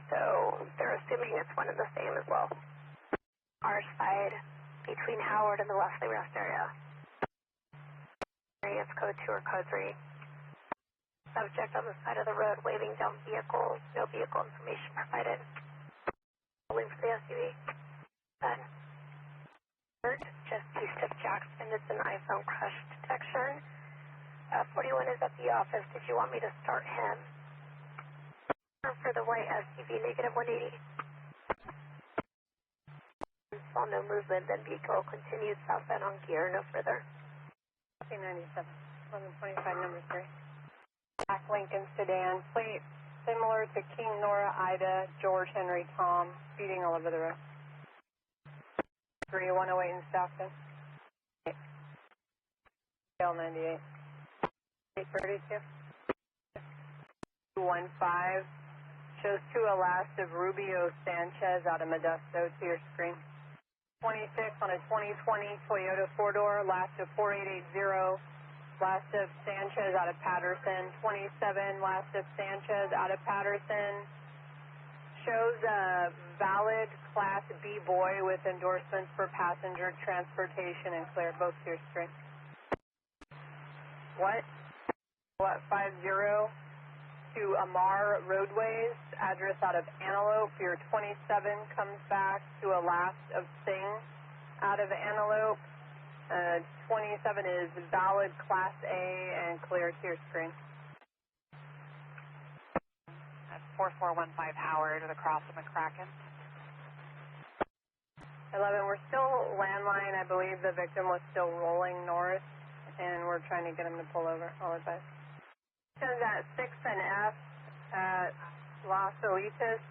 so they're assuming it's one and the same as well. Our side between Howard and the Wesley Rest area. It's code 2 or code 3. Subject on the side of the road waving down vehicles. No vehicle information provided. Holding for the SUV. Jackson. It's an iPhone crash detection. 41 is at the office. Did you want me to start him? For the white SUV, negative 180. Saw no movement, then vehicle continued southbound on gear, no further. 97, 1125, number 3. Black Lincoln sedan, plate similar to King Nora, Ida, George Henry, Tom, speeding all over the road. 3108 in Stockton. L98. 832. 215. Shows to a last of Rubio Sanchez out of Modesto to your screen. 26 on a 2020 Toyota 4-door, last of 4880. Last of Sanchez out of Patterson. 27, last of Sanchez out of Patterson. Shows a valid Class B boy with endorsements for passenger transportation and clear, both to your screen. What 50 to Amar Roadways, address out of Antelope. Your 27 comes back to a last of Singh out of Antelope. 27 is valid Class A and clear to your screen. That's 4415 Howard with a cross of McCracken. 11, we're still landline. I believe the victim was still rolling north, and we're trying to get him to pull over. All advice. This is at 6 and F at Las Olitas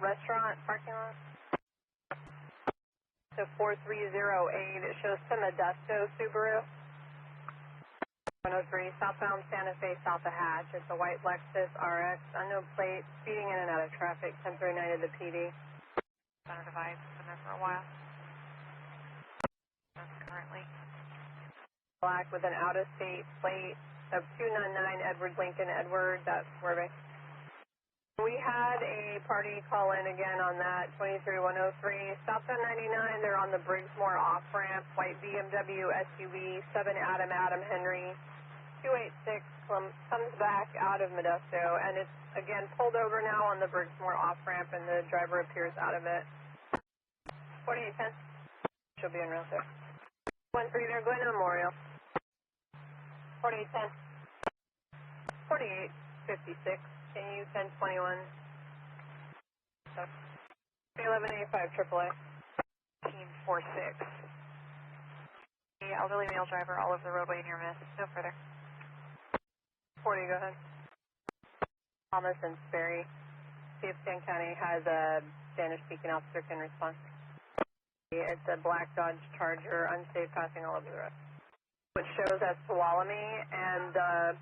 restaurant parking lot. So 4308, it shows to Modesto Subaru. 103, southbound Santa Fe, south of Hatch. It's a white Lexus RX, unknown plate, speeding in and out of traffic, 1039 to the PD. Center divide, been there for a while. That's currently black with an out-of-state plate of 299 Edward Lincoln Edward, that's Werbe. We had a party call in again on that, 23103. Stockton 99, they're on the Briggsmore off-ramp, white BMW SUV, 7 Adam Henry, 286 comes back out of Modesto, and it's again pulled over now on the Briggsmore off-ramp, and the driver appears out of it. 4810, she'll be en route there. 13, they're going to Memorial. 4810. 4856. Can you 1021? 1185 AAA. 1846. The elderly male driver all over the roadway near Miss. No further. 40, go ahead. Thomas and Sperry. See if Kent County has a Spanish-speaking officer can respond. It's a black Dodge Charger, unsafe passing all over the road. Which shows us Tuolumne, and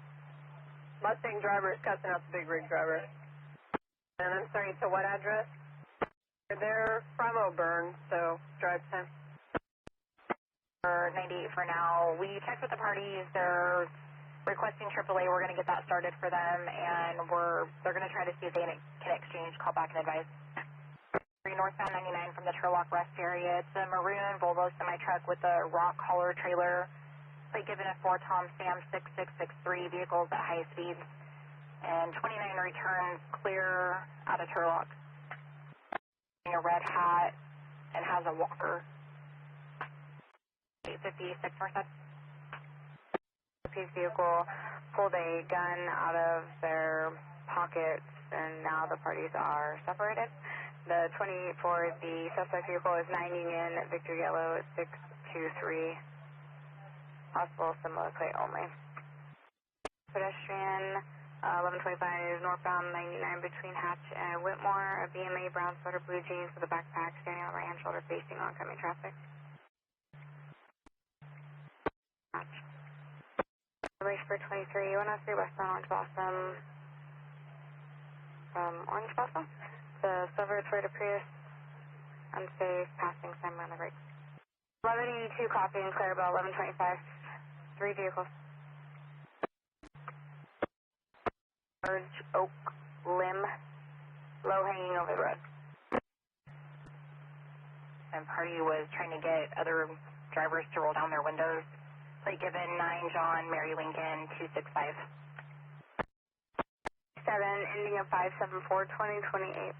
Mustang driver is cussing out the big rig driver. And I'm sorry, to what address? They're from Auburn, so drive time. 98 for now. We checked with the parties. They're requesting AAA. We're going to get that started for them, and they're going to try to see if they can exchange, call back and advise. Northbound 99 from the Turlock Rest area. It's a maroon Volvo semi-truck with a rock hauler trailer. Plate given at 4 Tom Sam 6663, vehicles at high speeds. And 29 returns clear out of Turlock. A red hat and has a walker. 856 Merced. His vehicle pulled a gun out of their pockets, and now the parties are separated. The 28 for the suspect vehicle is 9 Union, Victor Yellow 623. Possible similar plate only. Pedestrian 1125 northbound 99 between Hatch and Whitmore. A BMA brown sweater, blue jeans with a backpack standing on the right hand shoulder facing oncoming traffic. Hatch. Race for 23, 103 westbound Orange Blossom. From Orange Blossom. The Silver Toyota Prius. Unsafe passing sign on the brakes. 1182 copying Clarabelle 1125. 3 vehicles. Large oak limb, low hanging over the road. And party was trying to get other drivers to roll down their windows. Plate given 9 John Mary Lincoln 265. 7 ending of 574 2028.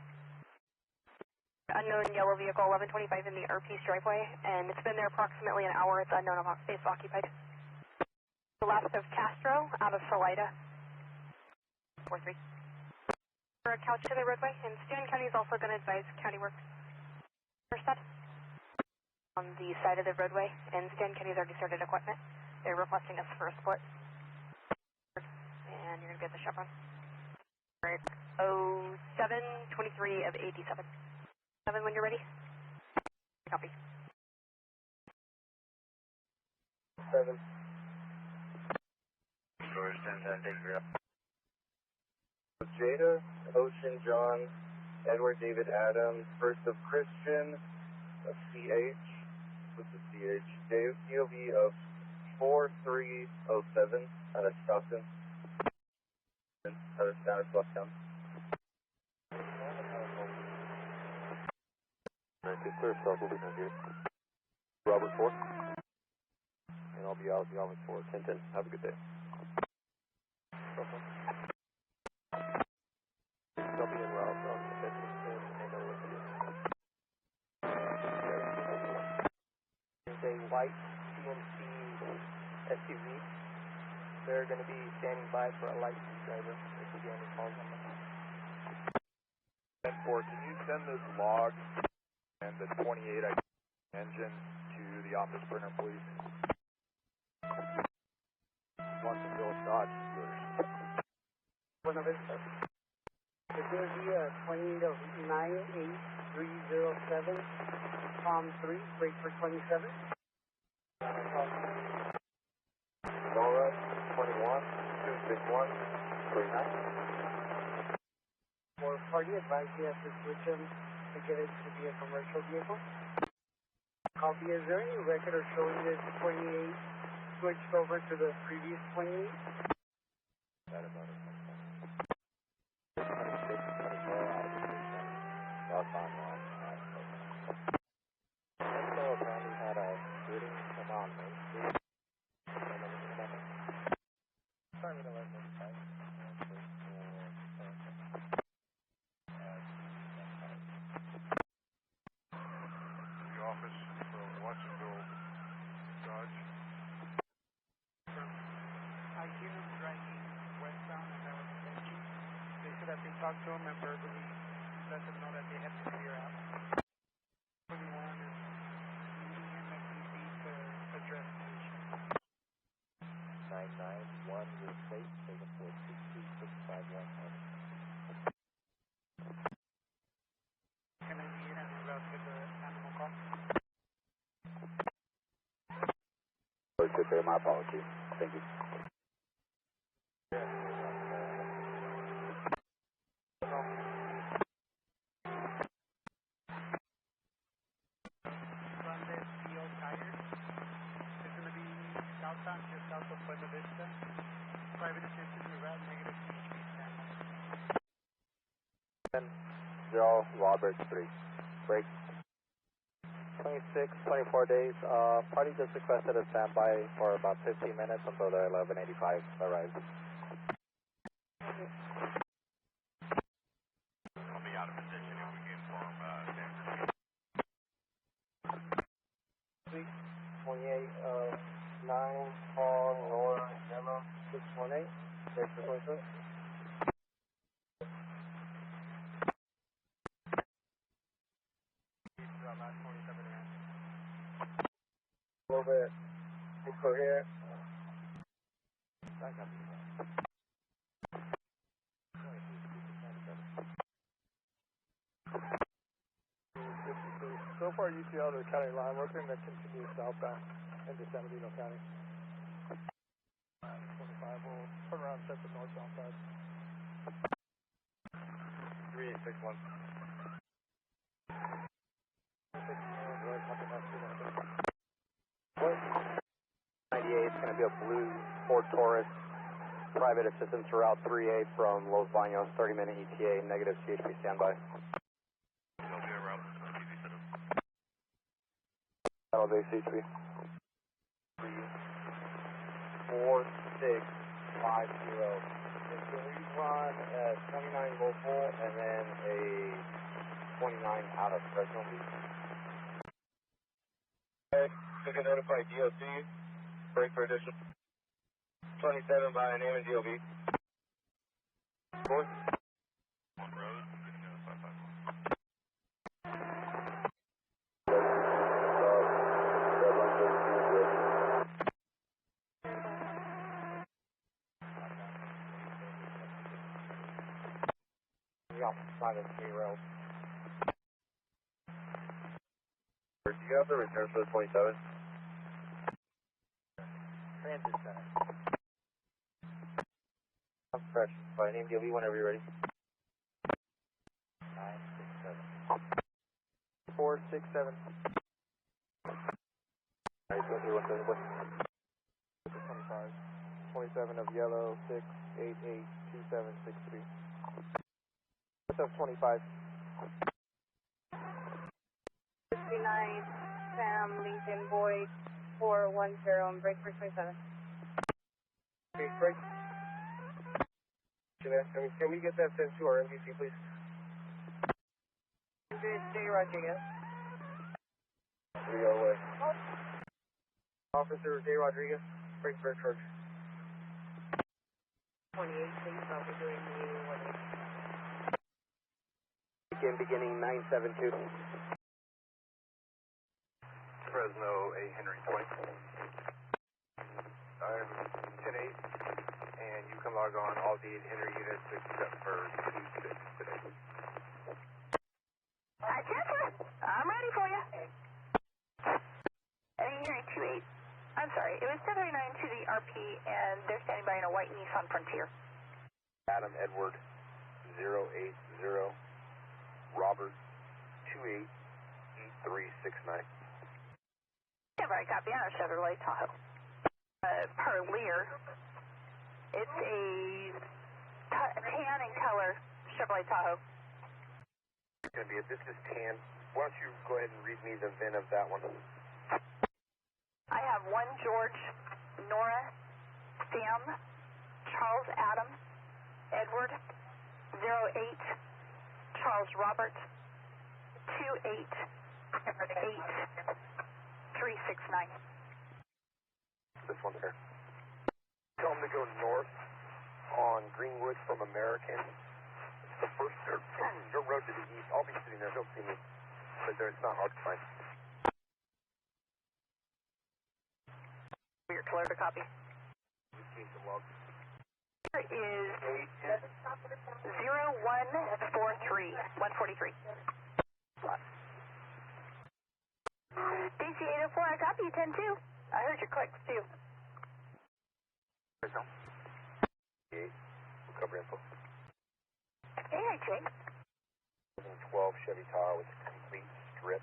Unknown yellow vehicle 1125 in the Peace driveway, and it's been there approximately an hour. It's unknown about space occupied. The last of Castro out of Salida. 4-3. For a couch to the roadway, and Stanton County is also going to advise county work. Merced on the side of the roadway, and Stanton County has already started equipment. They're requesting us for a split. And you're going to get the chevron. Alright, 0723 of 87. 7 when you're ready. Copy. 7. George 10-10, take her up. Jada, Ocean John, Edward David Adams, first of Christian, of CH, with the CH, DOV of 4307 out of Stockton, out of Stockton. Merced, sir, Star will be here. Robert 4. And I'll be out of the office for 10-10. Have a good day. They'll be en route from the 15th. There's a white GMC SUV. They're going to be standing by for a licensed driver. There could be any calls on them. 10-4, can you send this log and the 28 engine to the office printer, please? Watsonville Dodge. Buena Vista. It's going to be a 28 of 98307, Palm 3, break for 27. Sonora, 21, 261, 39. For party advice, you have to switch them to get it to be a commercial vehicle. Copy, is there any record of showing this 28 switched over to the previous 28? That about it. Apparently had a shooting come on Main Street. Sorry, we don't let them fight. The office from Watsonville Dodge. I hear them driving westbound and that was Tracy. They said that they talked to them and verbally let them know that they had to clear out. 21 is meeting him at DC to address the issue. 991 with plate, taken for 62651. Can I be in and route to the animal call? Okay, my apologies. Thank you. Just south of Buena Vista. Private assistance to route negative CHP Channel. 0 Robert 3. Break. 26, 24 days. Party just requested a standby for about 15 minutes until the 1185 arrives. I'll be out of position if we can inform Hanford. 28 of 9, Paul, Laura, Emma, 618, break for 26. A little bit incoherent. So far, UCL to the county line. We're going to continue southbound into San Bernardino County. 25 will turn around and set the northbound side. 3861. 98 is going to be a blue Ford Taurus. Private assistance to Route 38 from Los Baños, 30-minute ETA, negative CHP standby. That'll be CHP. 4650. It's a rerun at 29 local and then a 29 out of Fresno. Okay, you can notify DOC. Break for additional 27 by name and DOB. Fourth. On road, video 551. Side of 0. Do you have the return for the 27? Transit center. I'm fresh. By name DOB whenever you're ready. 967. 467. Alright, go through 25. 27 of yellow, 6882763. What's up, 25? 59, Sam, Lincoln, Boyd, 410, and break for 27. Okay, break. Can we get that sent to our MVC, please? J. Rodriguez. We go away. Officer J. Rodriguez, break for a charge. 28, please. I'll be doing the 1. Beginning 972. Fresno 8 Henry 20. I'm 10-8, and you can log on all the 8 Henry units except for 2-6 today. Hi, Chancellor. I'm ready for you. 8 Henry 28. I'm sorry, it was 739 to the RP, and they're standing by in a white Nissan Frontier. Adam Edward 080, Robert 288369. Yeah, right, copy on a Chevrolet Tahoe. Per Lear, it's a tan in color Chevrolet Tahoe. It's going to be this is tan. Why don't you go ahead and read me the VIN of that one? I have 1 George, Nora, Sam, Charles Adam, Edward, 08, Charles Robert, 288-369. This one there. Tell them to go north on Greenwood from American. It's the first dirt road to the east. I'll be sitting there. Don't see me. But there, it's not hard to find. You're clear to copy. Keep the log. Here is 0143, 143. DC 804, I copy you, 10-2. I heard your clicks, too. Right now. 8, recovery info. Hey, hi, Jake. 2012 Chevy Tahoe with complete strip.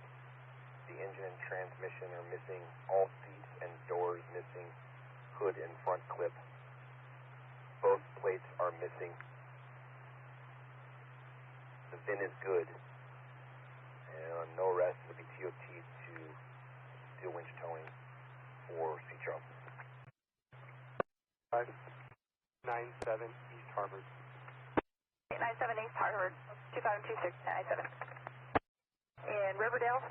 The engine and transmission are missing. All seats and doors missing. Hood and front clip. Both plates are missing. The VIN is good. And on no arrest, it'll be TOT to steel winch towing for C. Charles. 597 East Harvard. 897 East Harvard, 2526-997. In Riverdale,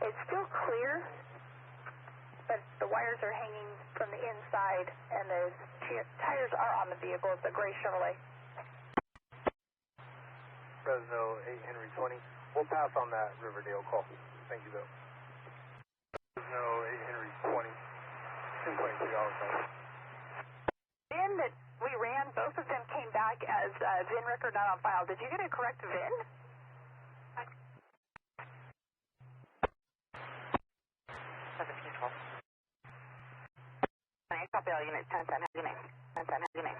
it's still clear, but the wires are hanging from the inside, and the tires are on the vehicle. It's a gray Chevrolet. Fresno 8 Henry 20. We'll pass on that Riverdale call. Thank you, though. Fresno 8 Henry 20. 2.3 hours. VIN that we ran, both of them came back as VIN record not on file. Did you get a correct VIN? I copy all units, 10-10, have a good night. 10-10, have a good night.